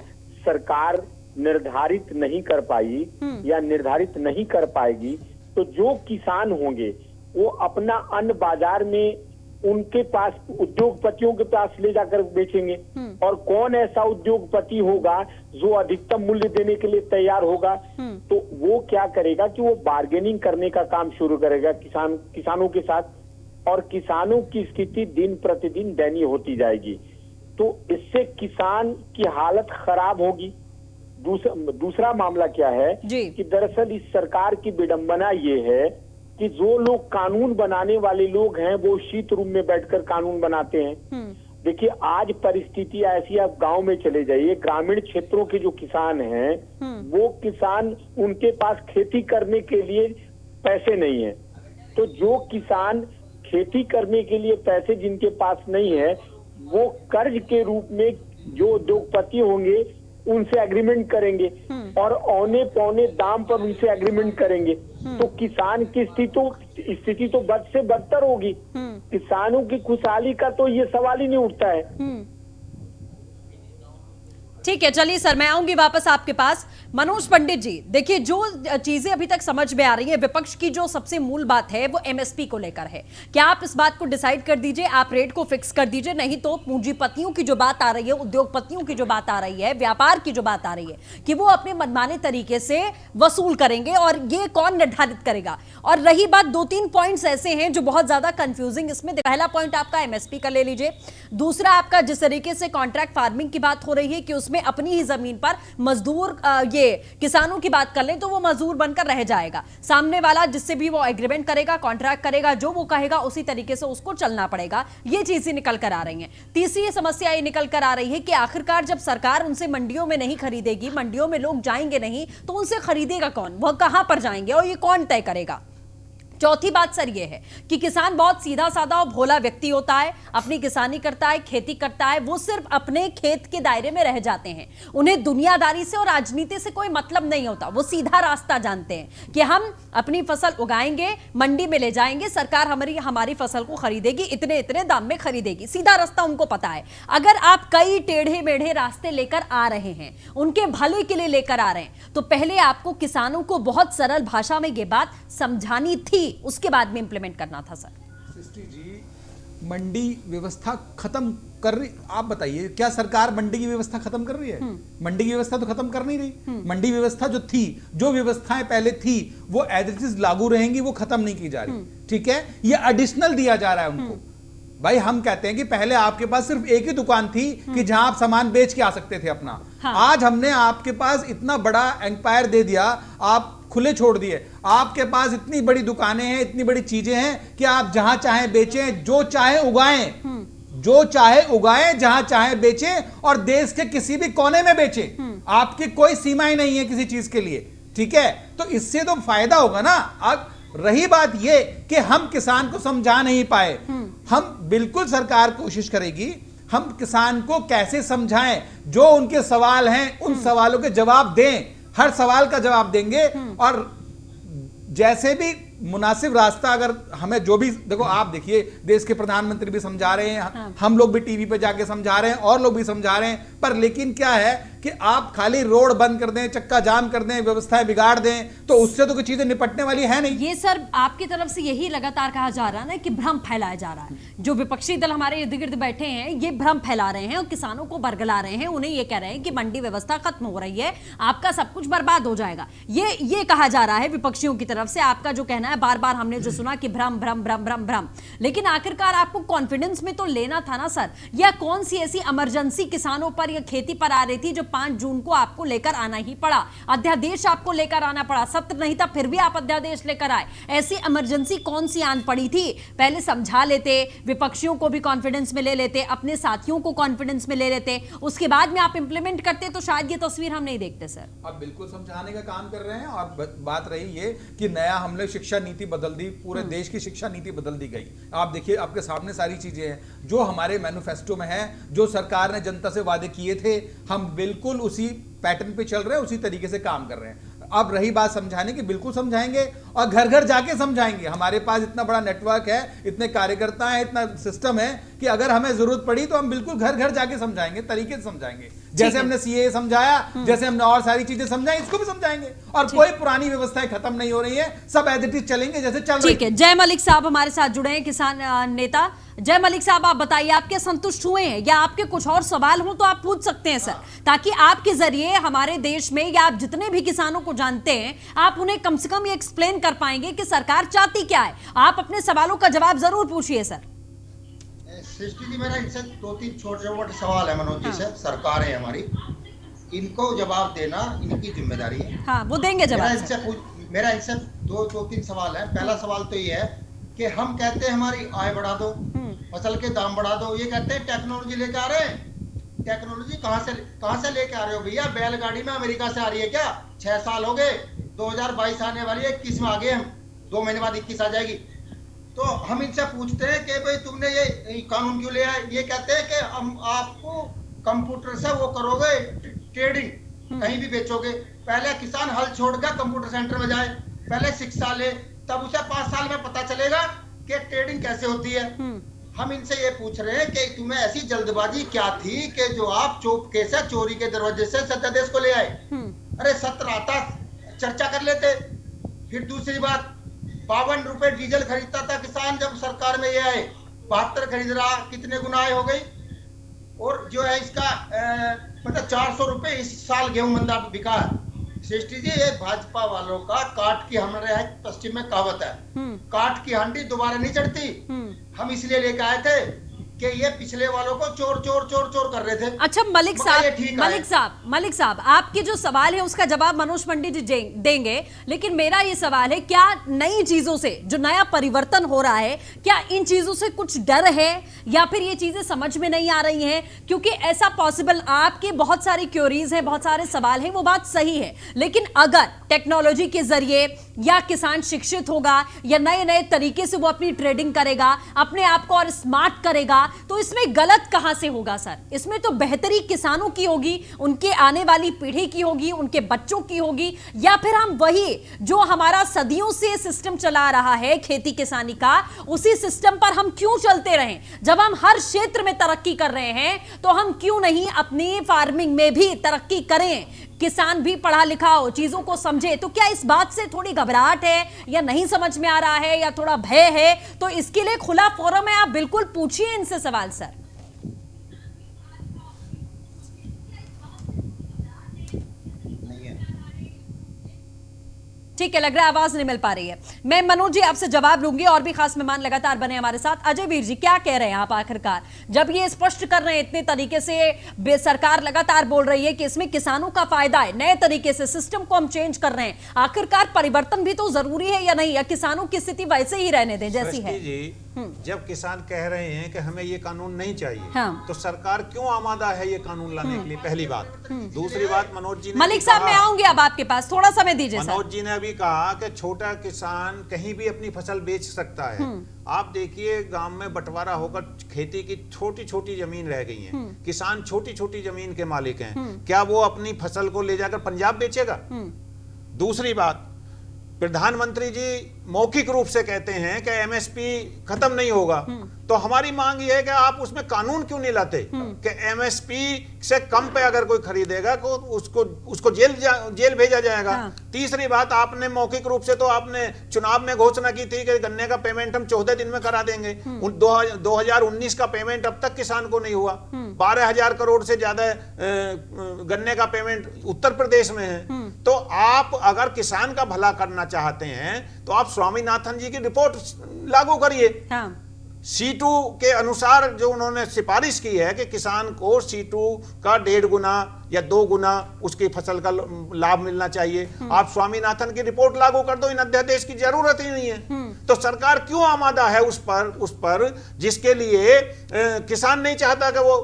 सरकार निर्धारित नहीं कर पाई या निर्धारित नहीं कर पाएगी, तो जो किसान होंगे वो अपना अन्न बाजार में उनके पास, उद्योगपतियों के पास ले जाकर बेचेंगे। और कौन ऐसा उद्योगपति होगा जो अधिकतम मूल्य देने के लिए तैयार होगा? तो वो क्या करेगा कि वो बार्गेनिंग करने का काम शुरू करेगा किसानों के साथ, और किसानों की स्थिति दिन प्रतिदिन दयनीय होती जाएगी। तो इससे किसान की हालत खराब होगी। दूसरा मामला क्या है कि दरअसल इस सरकार की विडंबना ये है कि जो लोग कानून बनाने वाले लोग हैं वो शीत रूम में बैठकर कानून बनाते हैं। देखिए, आज परिस्थिति ऐसी, आप गांव में चले जाइए, ग्रामीण क्षेत्रों के जो किसान हैं वो किसान, उनके पास खेती करने के लिए पैसे नहीं है। तो जो किसान खेती करने के लिए पैसे जिनके पास नहीं है, वो कर्ज के रूप में जो उद्योगपति होंगे उनसे एग्रीमेंट करेंगे और औने पौने दाम पर उनसे एग्रीमेंट करेंगे। तो किसान की स्थिति तो बद से बदतर होगी। किसानों की खुशहाली का तो ये सवाल ही नहीं उठता है। ठीक है, चलिए सर, मैं आऊंगी वापस आपके पास। मनोज पंडित जी, देखिए, जो चीजें अभी तक समझ में आ रही है, विपक्ष की जो सबसे मूल बात है वो एमएसपी को लेकर है। क्या आप इस बात को डिसाइड कर दीजिए, आप रेट को फिक्स कर दीजिए, नहीं तो पूंजीपतियों की जो बात आ रही है, उद्योगपतियों की जो बात आ रही है, व्यापार की जो बात आ रही है कि वो अपने मनमाने तरीके से वसूल करेंगे, और ये कौन निर्धारित करेगा? और रही बात, 2-3 पॉइंट्स ऐसे हैं जो बहुत ज्यादा कंफ्यूजिंग इसमें। पहला पॉइंट आपका एमएसपी का ले लीजिए। दूसरा आपका जिस तरीके से कॉन्ट्रैक्ट फार्मिंग की बात हो रही है कि उसमें अपनी ही जमीन पर मजदूर, ये किसानों की बात कर लें तो वो मजदूर बनकर रह जाएगा। सामने वाला जिससे भी वो एग्रीमेंट करेगा, कॉन्ट्रैक्ट करेगा, जो वो कहेगा उसी तरीके से उसको चलना पड़ेगा। ये चीजें निकल कर आ रही हैं। तीसरी समस्या ये निकल कर आ रही है कि आखिरकार जब सरकार उनसे मंडियों में नहीं खरीदेगी, मंडियों में लोग जाएंगे नहीं, तो उनसे खरीदेगा कौन? वह कहां पर जाएंगे और ये कौन तय करेगा? चौथी बात सर ये है कि किसान बहुत सीधा साधा और भोला व्यक्ति होता है, अपनी किसानी करता है, खेती करता है, वो सिर्फ अपने खेत के दायरे में रह जाते हैं। उन्हें दुनियादारी से और राजनीति से कोई मतलब नहीं होता। वो सीधा रास्ता जानते हैं कि हम अपनी फसल उगाएंगे, मंडी में ले जाएंगे, सरकार हमारी फसल को खरीदेगी, इतने इतने दाम में खरीदेगी। सीधा रास्ता उनको पता है। अगर आप कई टेढ़े मेढ़े रास्ते लेकर आ रहे हैं, उनके भले के लिए लेकर आ रहे हैं, तो पहले आपको किसानों को बहुत सरल भाषा में ये बात समझानी थी, उसके बाद में इंप्लीमेंट करना था। सर सृष्टि जी, मंडी व्यवस्था खत्म कर रही, आप बताइए, क्या सरकार मंडी की व्यवस्था खत्म कर रही है? मंडी की व्यवस्था तो खत्म कर नहीं रही। मंडी व्यवस्था जो थी, जो व्यवस्थाएं पहले थी, वो एज इट इज लागू रहेंगी, वो खत्म नहीं की जा रही। ठीक है, ये एडिशनल दिया जा रहा है उनको। भाई, हम कहते हैं कि पहले आपके पास सिर्फ एक ही दुकान थी कि जहां आप सामान बेच के आ सकते थे अपना। आज हमने आपके पास इतना बड़ा एम्पायर दे दिया, आप खुले छोड़ दिए। आपके पास इतनी बड़ी दुकानें हैं, इतनी बड़ी चीजें हैं कि आप जहां चाहे बेचें, जो चाहे उगाएं, जो चाहे उगाएं, जहां चाहे बेचें, और देश के किसी भी कोने में बेचें। आपकी कोई सीमाएं नहीं है किसी चीज के लिए। ठीक है, तो इससे तो फायदा होगा ना। अब रही बात यह कि हम किसान को समझा नहीं पाए, हम बिल्कुल, सरकार कोशिश करेगी हम किसान को कैसे समझाएं, जो उनके सवाल हैं उन सवालों के जवाब दें, हर सवाल का जवाब देंगे। और जैसे भी मुनासिब रास्ता, अगर हमें जो भी, देखो आप देखिए, देश के प्रधानमंत्री भी समझा रहे हैं, हम लोग भी टीवी पे जाके समझा रहे हैं, और लोग भी समझा रहे हैं, पर लेकिन क्या है कि आप खाली रोड बंद कर दें, चक्का जाम कर दें, व्यवस्थाएं बिगाड़ दें, तो उससे तो कोई चीजें निपटने वाली है नहीं। ये सर आपकी तरफ से यही लगातार कहा जा रहा है ना कि भ्रम फैलाया जा रहा है। जो विपक्षी दल हमारे इर्द गिर्द बैठे हैं, ये भ्रम फैला रहे हैं और किसानों को बरगला रहे हैं। उन्हें ये कह रहे हैं कि मंडी व्यवस्था खत्म हो रही है, आपका सब कुछ बर्बाद हो जाएगा। ये कहा जा रहा है विपक्षियों की तरफ से। आपका जो कहना है है, बार बार हमने जो सुना कि भ्रम भ्रम भ्रम भ्रम भ्रम, लेकिन आखिरकार आपको कॉन्फिडेंस में तो लेना था ना सर। या कौन सी ऐसी इमरजेंसी किसानों पर या खेती पर आ रही थी जो 5 जून को आपको लेकर आना ही पड़ा, अध्यादेश आपको लेकर आना पड़ा, सत्र नहीं था फिर भी आप अध्यादेश लेकर आए। ऐसी इमरजेंसी कौन सी आन पड़ी थी? पहले समझा लेते, विपक्षियों को भी कॉन्फिडेंस में ले लेते, अपने साथियों को कॉन्फिडेंस में ले लेते, उसके बाद में आप इंप्लीमेंट करते तो शायद ये तस्वीर हम नहीं देखते सर। अब बिल्कुल समझाने का काम कर रहे हैं। और बात रही ये कि नया हमने शिक्षा नीति बदल दी, पूरे देश की शिक्षा नीति बदल दी गई। आप देखिए, आपके सामने सारी चीजें हैं जो हमारे मैनिफेस्टो में है, जो सरकार ने जनता से वादे किए थे, हम बिल्कुल उसी पैटर्न पे चल रहे हैं, उसी तरीके से काम कर रहे हैं। अब रही बात समझाने की, बिल्कुल समझाएंगे और घर घर जाके समझाएंगे। हमारे पास इतना बड़ा नेटवर्क है, इतने कार्यकर्ता हैं, इतना सिस्टम है कि अगर हमें जरूरत पड़ी तो हम बिल्कुल घर घर जाके समझाएंगे, तरीके से समझाएंगे। जैसे हमने सीए समझाया, जैसे हमने और सारी चीजें समझाई, इसको भी समझाएंगे। और कोई पुरानी व्यवस्थाएं खत्म नहीं हो रही है, सब एज इट इज चलेंगे जैसे चल रही है। ठीक है, जय मलिक साहब हमारे साथ जुड़े हैं, किसान नेता। जय मलिक साहब, आप बताइए, आप क्या संतुष्ट हुए हैं या आपके कुछ और सवाल हो तो आप पूछ सकते हैं सर, ताकि आपके जरिए हमारे देश में या आप जितने भी किसानों को जानते हैं आप उन्हें कम से कम ये एक्सप्लेन कर पाएंगे कि सरकार चाहती क्या है। आप अपने सवालों का जवाब जरूर पूछिए सर। सृष्टि जी, मेरा इनसे 2-3 छोटे-छोटे सवाल है मनोज जी से। सरकार है हमारी, इनको जवाब देना इनकी जिम्मेदारी है। हाँ, वो देंगे जवाब। मेरा इनसे 2-3 सवाल है। पहला सवाल तो ये है कि हम कहते हैं हमारी आय बढ़ा दो, फसल के दाम बढ़ा दो, ये कहते हैं टेक्नोलॉजी लेके आ रहे हैं। टेक्नोलॉजी कहां से लेके आ रहे हो भैया? बैलगाड़ी में अमेरिका से आ रही है क्या? 6 साल हो गए, 2022 आने वाली है, 21 में आ गए हम, 2 महीने बाद 21 आ जाएगी। तो हम इनसे पूछते हैं कि भाई तुमने ये कानून क्यों ले आए? ये कहते हैं कि हम आपको कंप्यूटर से वो करोगे, ट्रेडिंग कहीं भी बेचोगे। पहले किसान हल छोड़कर कंप्यूटर सेंटर में जाए, पहले शिक्षा ले, तब उसे 5 साल में पता चलेगा कि ट्रेडिंग कैसे होती है। हम इनसे ये पूछ रहे हैं कि तुम्हें ऐसी जल्दबाजी क्या थी कि जो आप चौपके से, चोरी के दरवाजे से अध्यादेश को ले आए? अरे सत्र आता, चर्चा कर लेते। फिर दूसरी बात, 52 रुपए डीजल खरीदता था किसान, जब सरकार में ये आए 72 खरीद रहा, कितने गुना हो गई। और जो है इसका मतलब 400 रुपए इस साल गेहूं मंदा बिका है। सृष्टि जी, ये भाजपा वालों का काट की हमारे यहाँ पश्चिम में कहावत है, काट की हांडी दोबारा नहीं चढ़ती। हम इसलिए लेकर आए थे कि ये पिछले वालों को चोर चोर चोर चोर कर रहे थे। अच्छा मलिक साहब, आपके जो सवाल है उसका जवाब मनोज पंडित जी देंगे, लेकिन मेरा ये सवाल है, क्या नई चीजों से जो नया परिवर्तन हो रहा है, क्या इन चीजों से कुछ डर है या फिर ये चीजें समझ में नहीं आ रही हैं? क्योंकि ऐसा पॉसिबल, आपके बहुत सारी क्यूरीज हैं, बहुत सारे सवाल हैं, वो बात सही है, लेकिन अगर टेक्नोलॉजी के जरिए या किसान शिक्षित होगा या नए नए तरीके से वो अपनी ट्रेडिंग करेगा, अपने आप को और स्मार्ट करेगा, तो इसमें गलत कहां से होगा सर? इसमें तो बेहतरी किसानों की होगी, उनके आने वाली पीढ़ी की होगी, उनके बच्चों की होगी, या फिर हम वही जो हमारा सदियों से सिस्टम चला रहा है खेती किसानी का, उसी सिस्टम पर हम क्यों चलते रहें? जब हम हर क्षेत्र में तरक्की कर रहे हैं तो हम क्यों नहीं अपनी फार्मिंग में भी तरक्की करें? किसान भी पढ़ा लिखा हो, चीजों को समझे। तो क्या इस बात से थोड़ी घबराहट है या नहीं समझ में आ रहा है या थोड़ा भय है? तो इसके लिए खुला फोरम है, आप बिल्कुल पूछिए इनसे सवाल सर। ठीक है, लग रहा है आवाज नहीं मिल पा रही है। मैं मनोज जी आपसे जवाब लूंगी, और भी खास मेहमान लगातार बने हमारे साथ। अजय वीर जी, क्या कह रहे हैं आप आखिरकार, जब ये स्पष्ट कर रहे हैं इतने तरीके से, सरकार लगातार बोल रही है कि इसमें किसानों का फायदा है, नए तरीके से सिस्टम को हम चेंज कर रहे हैं, आखिरकार परिवर्तन भी तो जरूरी है या नहीं, या किसानों की स्थिति वैसे ही रहने दें जैसी है? जब किसान कह रहे हैं कि हमें ये कानून नहीं चाहिए, हाँ। तो सरकार क्यों आमादा है ये कानून लाने के लिए? पहली बात। दूसरी बात, मनोज जी ने, मलिक साहब मैं आऊंगी अब आपके पास, थोड़ा समय दीजिए। मनोज जी ने अभी कहा कि छोटा किसान कहीं भी अपनी फसल बेच सकता है। आप देखिए, गांव में बंटवारा होकर खेती की छोटी छोटी जमीन रह गई है, किसान छोटी छोटी जमीन के मालिक हैं, क्या वो अपनी फसल को ले जाकर पंजाब बेचेगा? दूसरी बात, प्रधानमंत्री जी मौखिक रूप से कहते हैं कि एमएसपी खत्म नहीं होगा, तो हमारी मांग यह है कि आप उसमें कानून क्यों नहीं लाते कि एमएसपी से कम पे अगर कोई खरीदेगा तो उसको जेल भेजा जाएगा। हाँ। तीसरी बात, आपने मौखिक रूप से तो आपने चुनाव में घोषणा की थी कि गन्ने का पेमेंट हम 14 दिन में करा देंगे। 2019 का पेमेंट अब तक किसान को नहीं हुआ। 12,000 करोड़ से ज्यादा गन्ने का पेमेंट उत्तर प्रदेश में है। तो आप अगर किसान का भला करना चाहते हैं तो आप स्वामीनाथन जी की रिपोर्ट लागू करिए। हाँ। C2 के अनुसार जो उन्होंने सिफारिश की है कि किसान को C2 का 1.5 गुना या 2 गुना उसकी फसल का लाभ मिलना चाहिए। आप स्वामीनाथन की रिपोर्ट लागू कर दो, इन अध्यादेश की जरूरत ही नहीं है। तो सरकार क्यों आमादा है उस पर जिसके लिए किसान नहीं चाहता कि वो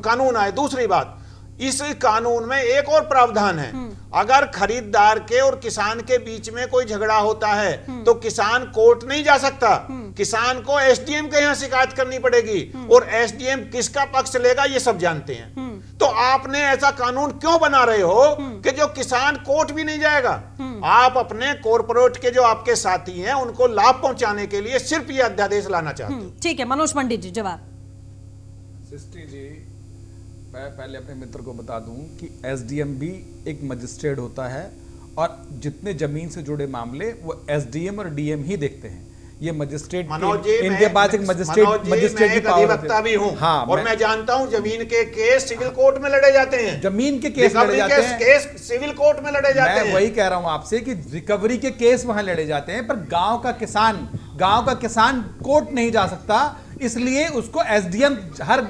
कानून आए। दूसरी बात, इस कानून में एक और प्रावधान है, अगर खरीदार के और किसान के बीच में कोई झगड़ा होता है तो किसान कोर्ट नहीं जा सकता, किसान को एसडीएम के यहाँ शिकायत करनी पड़ेगी, और एसडीएम किसका पक्ष लेगा ये सब जानते हैं। तो आपने ऐसा कानून क्यों बना रहे हो कि जो किसान कोर्ट भी नहीं जाएगा। आप अपने कॉर्पोरेट के जो आपके साथी हैं उनको लाभ पहुंचाने के लिए सिर्फ ये अध्यादेश लाना चाहते हो। ठीक है, मनोज पंडित जी जवाब। सृष्टि जी, मैं पहले अपने मित्र को बता दूं कि एसडीएम भी एक मजिस्ट्रेट होता है, और जितने जमीन से जुड़े मामले वो एसडीएम और डीएम ही देखते हैं। ये मजिस्ट्रेट इनके पास एक मजिस्ट्रेट की अधिवक्ता भी हूं। हाँ, और मैं जानता हूं जमीन के केस सिविल कोर्ट में लड़े जाते हैं, जमीन के केस लड़े जाते हैं, केस सिविल कोर्ट में लड़े जाते हैं। मैं वही कह रहा हूं आपसे कि रिकवरी के केस वहां लड़े जाते हैं, पर गांव का किसान कोर्ट नहीं जा सकता, इसलिए उसको एसडीएम, हर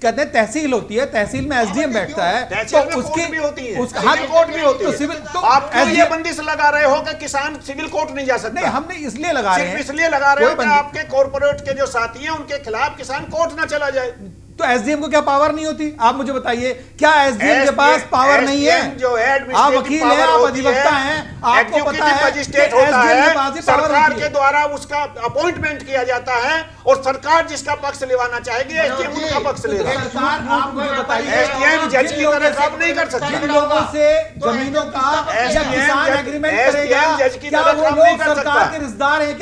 कहते हैं तहसील होती है, तहसील में एसडीएम बैठता है, तो उसकी भी होती है, सिविल कोर्ट भी होती है। तो सिविल तो आप क्यों ये बंदिश लगा रहे हो कि किसान सिविल कोर्ट नहीं जा सकता? नहीं, हमने इसलिए लगा रहे हैं, इसलिए लगा रहे हो कि आपके कॉर्पोरेट के जो साथी हैं उनके खिलाफ किसान कोर्ट ना चला जाए। तो एसडीएम को क्या पावर नहीं होती? आप मुझे बताइए, क्या एसडीएम के पास पावर नहीं है? जो है आप वकील हैं, आप अधिवक्ता हैं, आपको पता है मजिस्ट्रेट होता है, सरकार के द्वारा उसका अपॉइंटमेंट किया जाता है, और सरकार जिसका पक्ष निभाना चाहेगी एसडीएम उनका पक्ष लेगा। सरकार, आप मुझे बताइए, एसडीएम जज की तरह काम नहीं कर सकती। जिन लोगों से जमीनों का या किसान एग्रीमेंट करेगा, क्या वो लोग सरकार के रिश्तेदार हैं?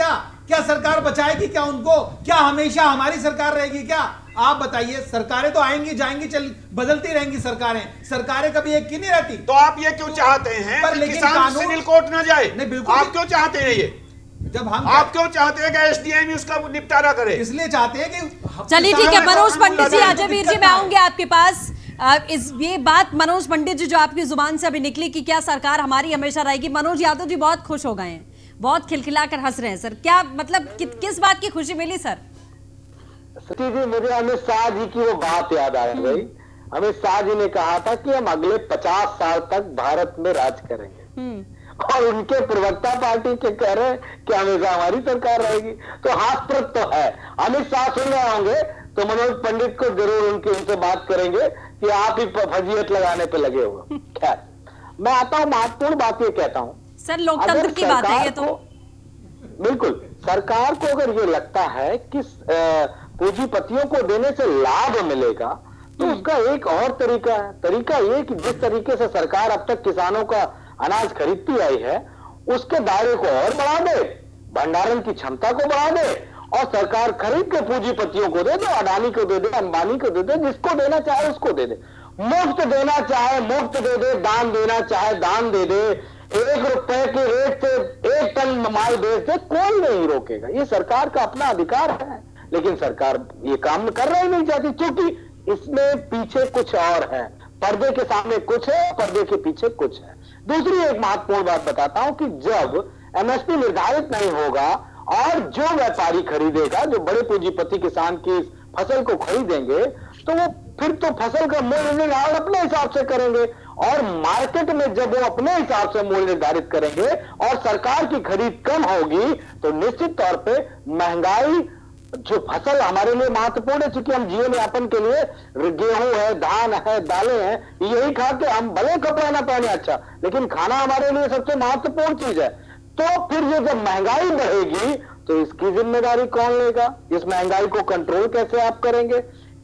क्या सरकार बचाएगी क्या उनको? क्या हमेशा हमारी सरकार रहेगी क्या? आप बताइए। सरकारें तो आएंगी जाएंगी, बदलती रहेंगी सरकारें कभी एक की नहीं रहती। तो आप ये क्यों चाहते हैं पर कि किसान सिविल कोर्ट ना जाए? नहीं, बिल्कुल। आप क्यों चाहते हैं ये? जब हम आप क्यों चाहते हैं कि एसडीएम ही उसका निपटारा करे? इसलिए चाहते हैं कि चलिए ठीक है, मनोज पंडित जी, अजयवीर जी, मैं आऊंगी आपके पास। ये बात मनोज पंडित जी जो आपकी जुबान से अभी निकली कि क्या सरकार हमारी हमेशा रहेगी, मनोज यादव जी बहुत खुश हो गए हैं, बहुत खिलखिलाकर हंस रहे हैं। सर क्या मतलब किस बात की खुशी मिली सर? सती जी, मुझे अमित शाह जी की वो बात याद आ गई। अमित शाह जी ने कहा था कि हम अगले 50 साल तक भारत में राज करेंगे, और उनके प्रवक्ता पार्टी के कह रहे हैं कि हमेशा हमारी सरकार रहेगी। तो हास्यप्रद तो है। अमित शाह सुन रहे होंगे तो मनोज पंडित को जरूर उनसे बात करेंगे कि आप ही फजीयत लगाने पे लगे हुए। खैर, मैं आता हूं, महत्वपूर्ण बात ये कहता हूं सर, लोकतंत्र की बात है ये तो। बिल्कुल, सरकार को अगर ये लगता है कि पूंजीपतियों को देने से लाभ मिलेगा, तो उसका एक और तरीका है। तरीका ये कि जिस तरीके से सरकार अब तक किसानों का अनाज खरीदती आई है, उसके दायरे को और बढ़ा दे, भंडारण की क्षमता को बढ़ा दे, और सरकार खरीद के पूंजीपतियों को दे दे, अडानी को दे दे, अंबानी को दे दे, जिसको देना चाहे उसको दे दे, मुफ्त देना चाहे मुफ्त दे दे, दान देना चाहे दान दे दे, 1 रुपए के रेट से 1 टन माल बेच दे, कोई नहीं रोकेगा। ये सरकार का अपना अधिकार है, लेकिन सरकार ये काम करना ही नहीं चाहती, क्योंकि इसमें पीछे कुछ और है। पर्दे के सामने कुछ है, पर्दे के पीछे कुछ है। दूसरी एक महत्वपूर्ण बात बताता हूं कि जब एमएसपी निर्धारित नहीं होगा और जो व्यापारी खरीदेगा, जो बड़े पूंजीपति किसान की फसल को खरीदेंगे, तो वो फिर तो फसल का मूल्य निर्धारण अपने हिसाब से करेंगे, और मार्केट में जब वो अपने हिसाब से मूल्य निर्धारित करेंगे और सरकार की खरीद कम होगी, तो निश्चित तौर पे महंगाई, जो फसल हमारे लिए महत्वपूर्ण है, क्योंकि हम जीवन यापन के लिए गेहूं है, धान है, दालें हैं, यही खा के हम भले कपड़ा ना पहने अच्छा, लेकिन खाना हमारे लिए सबसे महत्वपूर्ण चीज है। तो फिर ये जब महंगाई बढ़ेगी तो इसकी जिम्मेदारी कौन लेगा? इस महंगाई को कंट्रोल कैसे आप करेंगे?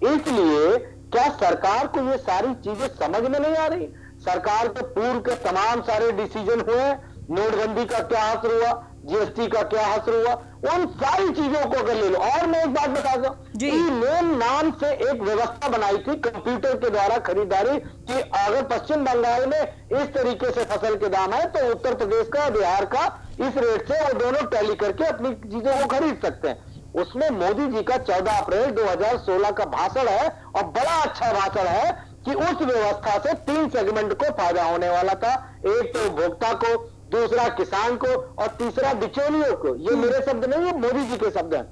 इसलिए क्या सरकार को ये सारी चीजें समझ में नहीं आ रही? सरकार के पूर्व के तमाम सारे डिसीजन हुए, नोटबंदी का क्या असर हुआ, जीएसटी का क्या असर हुआ, उन सारी चीजों को अगर ले लो। और मैं एक बात बता दूं, ई-लेन नाम से एक व्यवस्था बनाई थी कंप्यूटर के द्वारा खरीदारी कि अगर पश्चिम बंगाल में इस तरीके से फसल के दाम है तो उत्तर प्रदेश का, बिहार का इस रेट से वो दोनों टैली करके अपनी चीजों को खरीद सकते हैं। उसमें मोदी जी का 14 अप्रैल 2016 का भाषण है, और बड़ा अच्छा भाषण है कि उस व्यवस्था से 3 सेगमेंट को फायदा होने वाला था। एक तो उपभोक्ता को, दूसरा किसान को और तीसरा बिचौलियों को। ये मेरे शब्द नहीं है, मोदी जी के शब्द हैं।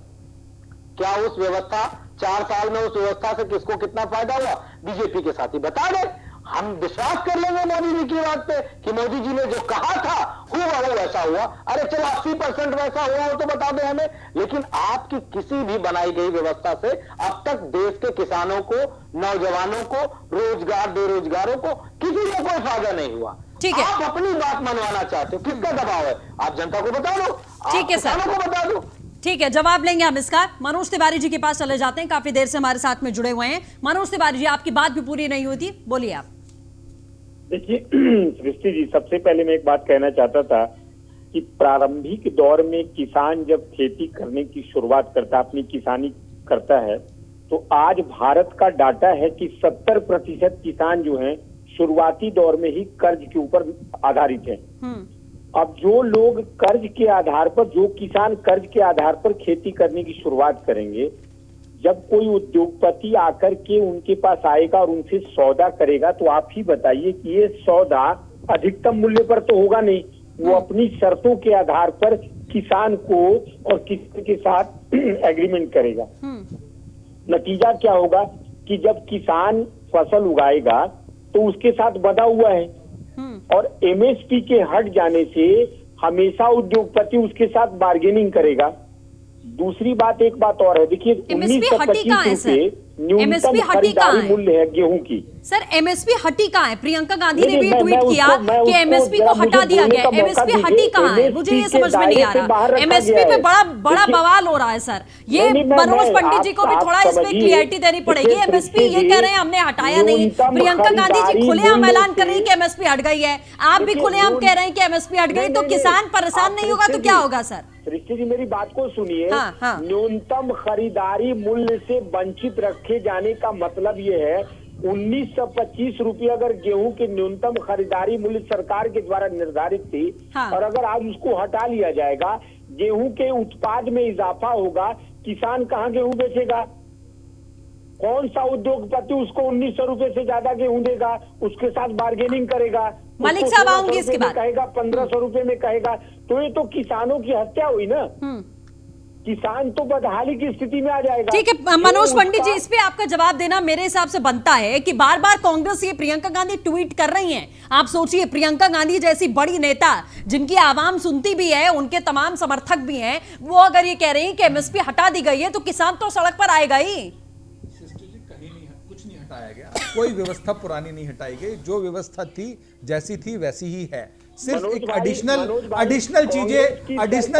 क्या उस व्यवस्था 4 साल में उस व्यवस्था से किसको कितना फायदा हुआ, बीजेपी के साथी बता दें। हम विश्वास कर लेंगे मोदी जी की बात पे कि मोदी जी ने जो कहा था हुआ वैसा हुआ। अरे चलो 80% वैसा हुआ हो तो बता दें हमें। लेकिन आपकी किसी भी बनाई गई व्यवस्था से अब तक देश के किसानों को, नौजवानों को, रोजगार बेरोजगारों को किसी को कोई फायदा नहीं हुआ। ठीक है, आप अपनी बात मनवाना चाहते हो, किसका दबाव है? आप जनता को बता दो, ठीक है सर, किसानों को बता दो। ठीक है, जवाब लेंगे हम इसका। मनोज तिवारी जी के पास चले जाते हैं, काफी देर से हमारे साथ में जुड़े हुए हैं। मनोज तिवारी जी, आपकी बात भी पूरी नहीं हुई थी, बोलिए आप। देखिए सृष्टि जी, सबसे पहले मैं एक बात कहना चाहता था कि प्रारंभिक दौर में किसान जब खेती करने की शुरुआत करता, अपनी किसानी करता है, तो आज भारत का डाटा है कि 70% किसान जो हैं शुरुआती दौर में ही कर्ज के ऊपर आधारित हैं। अब जो लोग कर्ज के आधार पर, जो किसान कर्ज के आधार पर खेती करने की शुरुआत करेंगे, जब कोई उद्योगपति आकर के उनके पास आएगा और उनसे सौदा करेगा, तो आप ही बताइए कि ये सौदा अधिकतम मूल्य पर तो होगा नहीं, वो अपनी शर्तों के आधार पर किसान को और किसी के साथ एग्रीमेंट करेगा। नतीजा क्या होगा कि जब किसान फसल उगाएगा तो उसके साथ बंधा हुआ है, और एमएसपी के हट जाने से हमेशा उद्योगपति उसके साथ बार्गेनिंग करेगा। दूसरी बात, एक बात और है, देखिए 1925 रुपए न्यूनतम खरीदारी मूल्य है गेहूं की। सर एमएसपी हटी कहाँ है? प्रियंका गांधी ने भी ट्वीट किया कि एमएसपी को हटा दिया गया। एमएसपी हटी कहाँ है? मुझे ये समझ में नहीं आ रहा। एमएसपी पे बड़ा बवाल हो रहा है सर। ये मनोज पंडित जी को भी थोड़ा इसमें क्लियरिटी देनी पड़ेगी। एमएसपी ये कह रहे हैं हमने हटाया नहीं, प्रियंका गांधी जी खुलेआम ऐलान कर रही है कि एमएसपी हट गई है, आप भी खुलेआम कह रहे हैं कि एमएसपी हट गई, तो किसान परेशान नहीं होगा तो क्या होगा सर? सृष्टि जी, मेरी बात को सुनिए। हाँ। न्यूनतम खरीदारी मूल्य से वंचित रखे जाने का मतलब ये है 1925 रुपये अगर गेहूं के न्यूनतम खरीदारी मूल्य सरकार के द्वारा निर्धारित थी, और अगर आज उसको हटा लिया जाएगा, गेहूं के उत्पाद में इजाफा होगा, किसान कहाँ गेहूं बेचेगा? कौन सा उद्योगपति उसको 1900 रुपए से ज्यादा गेहूं देगा? उसके साथ बार्गेनिंग करेगा, मालिक साहब आऊंगी इसके बाद, कहेगा 1500 रुपए में कहेगा, तो ये तो किसानों की हत्या हुई ना। किसान तो बदहाली की स्थिति में आ जाएगा। ठीक है मनोज पंडित जी, इस पे आपका जवाब देना मेरे हिसाब से बनता है कि बार बार कांग्रेस ये प्रियंका गांधी ट्वीट कर रही हैं। आप सोचिए, प्रियंका गांधी जैसी बड़ी नेता जिनकी आवाम सुनती भी है, उनके तमाम समर्थक भी हैं, वो अगर ये कह रही हैं कि एमएसपी हटा दी गई है, तो किसान तो सड़क पर आएगा ही। कुछ नहीं हटाया गया, कोई व्यवस्था पुरानी नहीं हटाई गई, जो व्यवस्था थी जैसी थी वैसी ही है। सिर्फ एक एडिशनल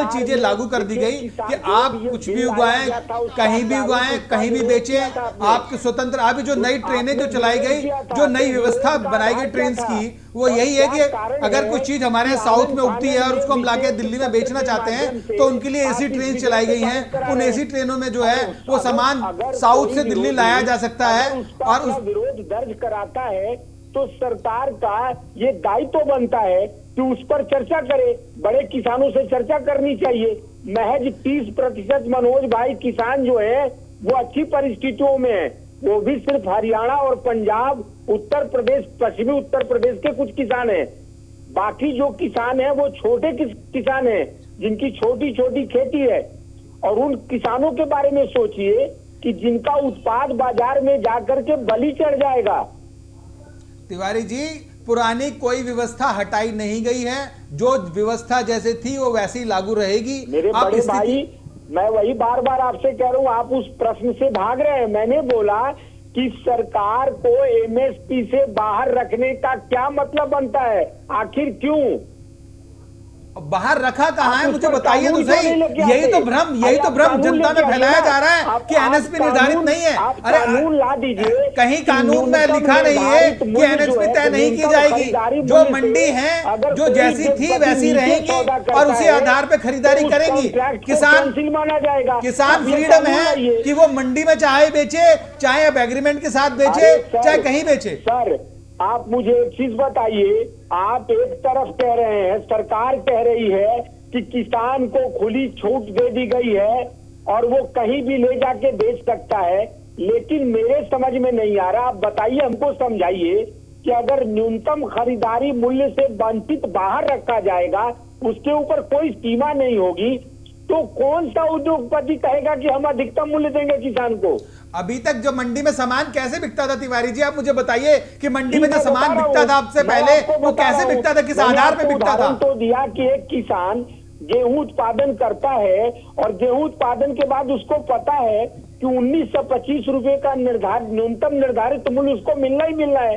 चीजें लागू कर दी गई कि आप कुछ भी उगाएं, कहीं भी उगाएं, कहीं भी बेचें, आपके स्वतंत्र। अभी जो नई ट्रेनें जो चलाई गई, जो नई व्यवस्था बनाई गई ट्रेन की, वो यही है कि अगर कुछ चीज हमारे साउथ में उगती है और उसको हम लाके दिल्ली में बेचना चाहते हैं, तो उनके लिए एसी ट्रेन चलाई गई हैं। उन एसी ट्रेनों में जो है वो सामान साउथ से दिल्ली लाया जा सकता है, और उस विरोध दर्ज कराता है तो सरकार का ये दायित्व बनता है कि उस पर चर्चा करे। बड़े किसानों से चर्चा करनी चाहिए। महज 30% मनोज भाई किसान जो है वो अच्छी परिस्थितियों में है, वो भी सिर्फ हरियाणा और पंजाब, उत्तर प्रदेश, पश्चिमी उत्तर प्रदेश के कुछ किसान हैं। बाकी जो किसान हैं वो छोटे किसान हैं, जिनकी छोटी छोटी खेती है। और उन किसानों के बारे में सोचिए कि जिनका उत्पाद बाजार में जाकर के बलि चढ़ जाएगा। तिवारी जी, पुरानी कोई व्यवस्था हटाई नहीं गई है, जो व्यवस्था जैसे थी वो वैसी लागू रहेगी। मेरे बड़े भाई, मैं वही बार बार आपसे कह रहा हूँ, आप उस प्रश्न से भाग रहे हैं। मैंने बोला कि सरकार को एमएसपी से बाहर रखने का क्या मतलब बनता है, आखिर क्यों बाहर रखा कहाँ है, मुझे बताइए तो सही। यही तो भ्रम जनता में फैलाया जा रहा है कि एमएसपी निर्धारित नहीं है। अरे कानून ला दीजिए, कहीं कानून में लिखा नहीं है कि एमएसपी तय नहीं की जाएगी। जो मंडी है जो जैसी थी वैसी रहेगी और उसी आधार पर खरीदारी करेंगी। किसान फ्रीडम है कि वो मंडी में चाहे बेचे, चाहे अब एग्रीमेंट के साथ बेचे, चाहे कहीं बेचे। सर आप मुझे एक चीज बताइए, आप एक तरफ कह रहे हैं, सरकार कह रही है कि किसान को खुली छूट दे दी गई है और वो कहीं भी ले जाके बेच सकता है, लेकिन मेरे समझ में नहीं आ रहा। आप बताइए, हमको समझाइए कि अगर न्यूनतम खरीदारी मूल्य से वंचित बाहर रखा जाएगा, उसके ऊपर कोई सीमा नहीं होगी, तो कौन सा उद्योगपति कहेगा कि हम अधिकतम मूल्य देंगे किसान को? अभी तक जो मंडी में सामान कैसे बिकता था तिवारी जी, आप मुझे बताइए कि मंडी में जो सामान बिकता था आपसे पहले वो कैसे बिकता था, किस आधार पे बिकता था? तो दिया कि एक किसान गेहूं उत्पादन करता है और गेहूं उत्पादन के बाद उसको पता है कि 1925 रुपए का न्यूनतम निर्धारित मूल्य उसको मिलना ही मिलना है।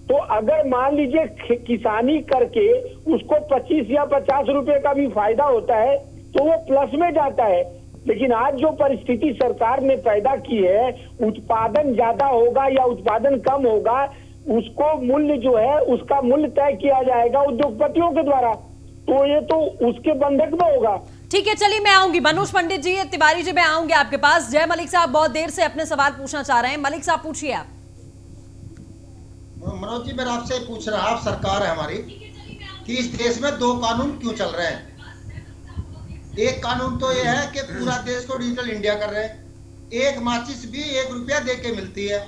तो अगर मान लीजिए किसानी करके उसको 25 या 50 रुपए का भी फायदा होता है तो वो प्लस में जाता है। लेकिन आज जो परिस्थिति सरकार ने पैदा की है, उत्पादन ज्यादा होगा या उत्पादन कम होगा, उसको मूल्य जो है उसका मूल्य तय किया जाएगा उद्योगपतियों के द्वारा, तो ये तो उसके बंधक में होगा। ठीक है, चलिए मैं आऊंगी मनोज पंडित जी, तिवारी जी, मैं आऊंगी आपके पास। जय मलिक साहब बहुत देर से अपने सवाल पूछना चाह रहे हैं। मलिक साहब पूछिए आप। मनोज जी, मैं आपसे पूछ रहा, आप सरकार है हमारी, कि इस देश में दो कानून क्यों चल रहे हैं? एक कानून तो यह है कि पूरा देश को डिजिटल इंडिया कर रहे हैं, एक माचिस भी 1 रुपया दे के मिलती है।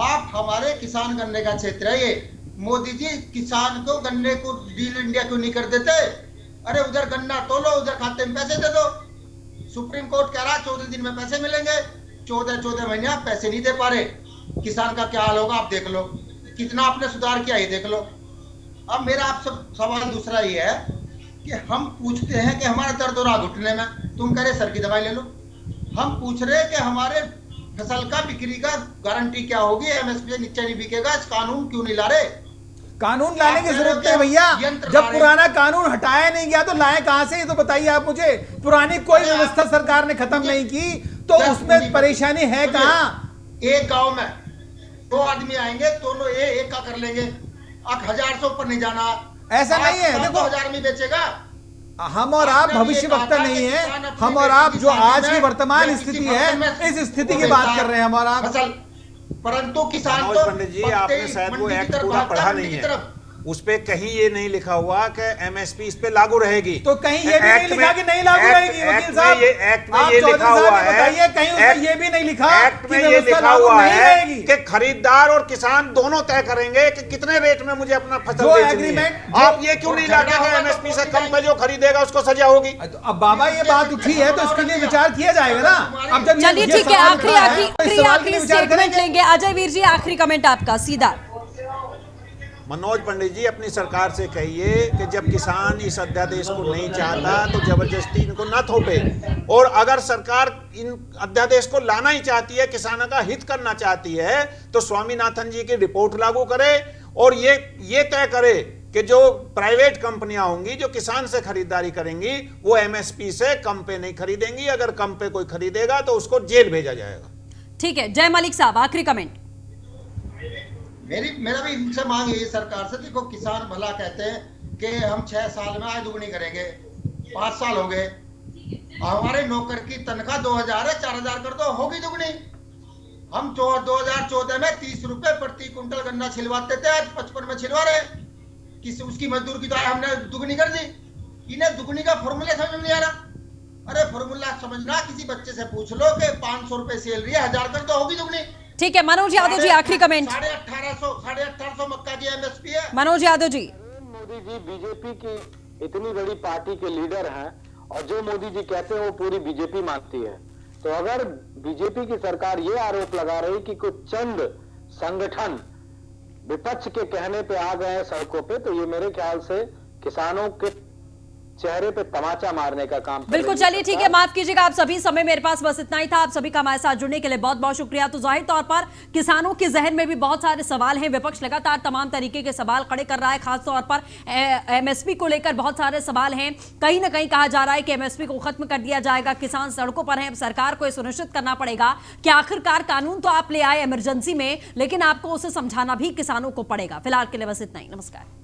आप हमारे किसान गन्ने का क्षेत्र है ये, मोदी जी किसान को गन्ने को डिजिटल इंडिया क्यों नहीं कर देते? अरे उधर गन्ना तोलो, उधर खाते में पैसे दे दो। सुप्रीम कोर्ट कह रहा 14 दिन में पैसे मिलेंगे, 14 महीने आप पैसे नहीं दे पा रहे। किसान का क्या हाल होगा आप देख लो, कितना आपने सुधार किया ये देख लो। अब मेरा आपसे सवाल दूसरा ये है कि हम पूछते हैं कि हमारा दर्द हो रहा घुटने में, तुम कह रहे सर की दवाई ले लो। हम पूछ रहे हैं कि हमारे फसल का बिक्री का गारंटी क्या होगी, एमएसपी से नीचे नहीं बिकेगा, इस कानून क्यों नहीं ला रहे? कानून लाने की जरूरत है भैया, जब पुराना कानून हटाया नहीं गया तो लाए कहां से, ये तो बताइए आप मुझे। पुरानी कोई व्यवस्था सरकार ने खत्म नहीं की तो उसमें परेशानी है कहां? एक गांव में 2 आदमी आएंगे, दोनों एक का कर लेंगे, 1000 से ऊपर नहीं जाना। ऐसा नहीं है, देखो 1000 में बेचेगा। हम और आप भविष्य वक्ता नहीं है, हम और आप जो आज की वर्तमान स्थिति है इस स्थिति की बात कर रहे हैं हम और आप। परंतु किसान मनोज पंडित जी, आपने शायद वो एक्ट पूरा पढ़ा नहीं है, उस पे कहीं ये नहीं लिखा हुआ कि एमएसपी इस पे लागू रहेगी। तो कहीं ये भी नहीं लिखा कि नहीं लागू रहेगी वकील साहब। एक्ट में ये लिखा हुआ है, कहीं उसमें ये भी नहीं लिखा एक्ट में ये लिखा हुआ है कि खरीदार और किसान दोनों तय करेंगे कि कितने रेट में मुझे अपना फसल बेचनी है। आप ये क्यों नहीं लाते कि एमएसपी से कम पे जो खरीदेगा उसको सजा होगी? अब बाबा ये बात उठी है तो इसके लिए विचार किया जाएगा ना। अब जब चलिए ठीक है, आखिरी स्टेटमेंट लेंगे। अजय वीर जी, आखिरी कमेंट आपका सीधा। मनोज पंडित जी, अपनी सरकार से कहिए कि जब किसान इस अध्यादेश को नहीं चाहता तो जबरदस्ती इनको न थोपे, और अगर सरकार इन अध्यादेश को लाना ही चाहती है, किसानों का हित करना चाहती है, तो स्वामीनाथन जी की रिपोर्ट लागू करे और ये तय करे कि जो प्राइवेट कंपनियां होंगी जो किसान से खरीदारी करेंगी वो एमएसपी से कम पे नहीं खरीदेंगी। अगर कम पे कोई खरीदेगा तो उसको जेल भेजा जाएगा। ठीक है, जय मलिक साहब, आखिरी कमेंट। मेरा भी इनसे मांग है सरकार से, देखो किसान भला कहते हैं कि हम 6 साल में आय दुगनी करेंगे, 5 साल हो गए, हमारे नौकर की तनख्वाह 2000 है, 4000 कर दो, होगी दुगनी। हम 2014 में 30 रुपए प्रति कुंटल गन्ना छिलवाते थे, आज 55 में छिलवा रहे। उसकी मजदूर की तो हमने दुगनी कर दी। इन्हें दुगनी का फॉर्मूला समझ नहीं आ रहा। अरे फॉर्मूला समझना, किसी बच्चे से पूछ लो कि 500 रुपए सैलरी है, 1000 कर दो, होगी दुगनी। ठीक है, मनोज यादव जी, आखिरी कमेंट। 1850 मक्का की एमएसपी है। मनोज यादव जी। मोदी जी बीजेपी की इतनी बड़ी पार्टी के लीडर हैं और जो मोदी जी कहते हैं वो पूरी बीजेपी मानती है। तो अगर बीजेपी की सरकार ये आरोप लगा रही कि कुछ चंद संगठन विपक्ष के कहने पे आ गए हैं सड़कों पे, तो ये मेरे ख्याल से किसानों के चेहरे पे तमाचा मारने का काम। बिल्कुल, चलिए ठीक है, माफ कीजिएगा आप सभी, समय मेरे पास बस इतना ही था। आप सभी का हमारे साथ जुड़ने के लिए बहुत बहुत शुक्रिया। तो जाहिर तौर पर किसानों के जहन में भी बहुत सारे सवाल हैं, विपक्ष लगातार तमाम तरीके के सवाल खड़े कर रहा है, खासतौर पर एमएसपी को लेकर बहुत सारे सवाल हैं। कहीं ना कहीं कहा जा रहा है कि एमएसपी को खत्म कर दिया जाएगा, किसान सड़कों पर हैं। अब सरकार को यह सुनिश्चित करना पड़ेगा कि आखिरकार कानून तो आप ले आए इमरजेंसी में, लेकिन आपको उसे समझाना भी किसानों को पड़ेगा। फिलहाल के लिए बस इतना ही, नमस्कार।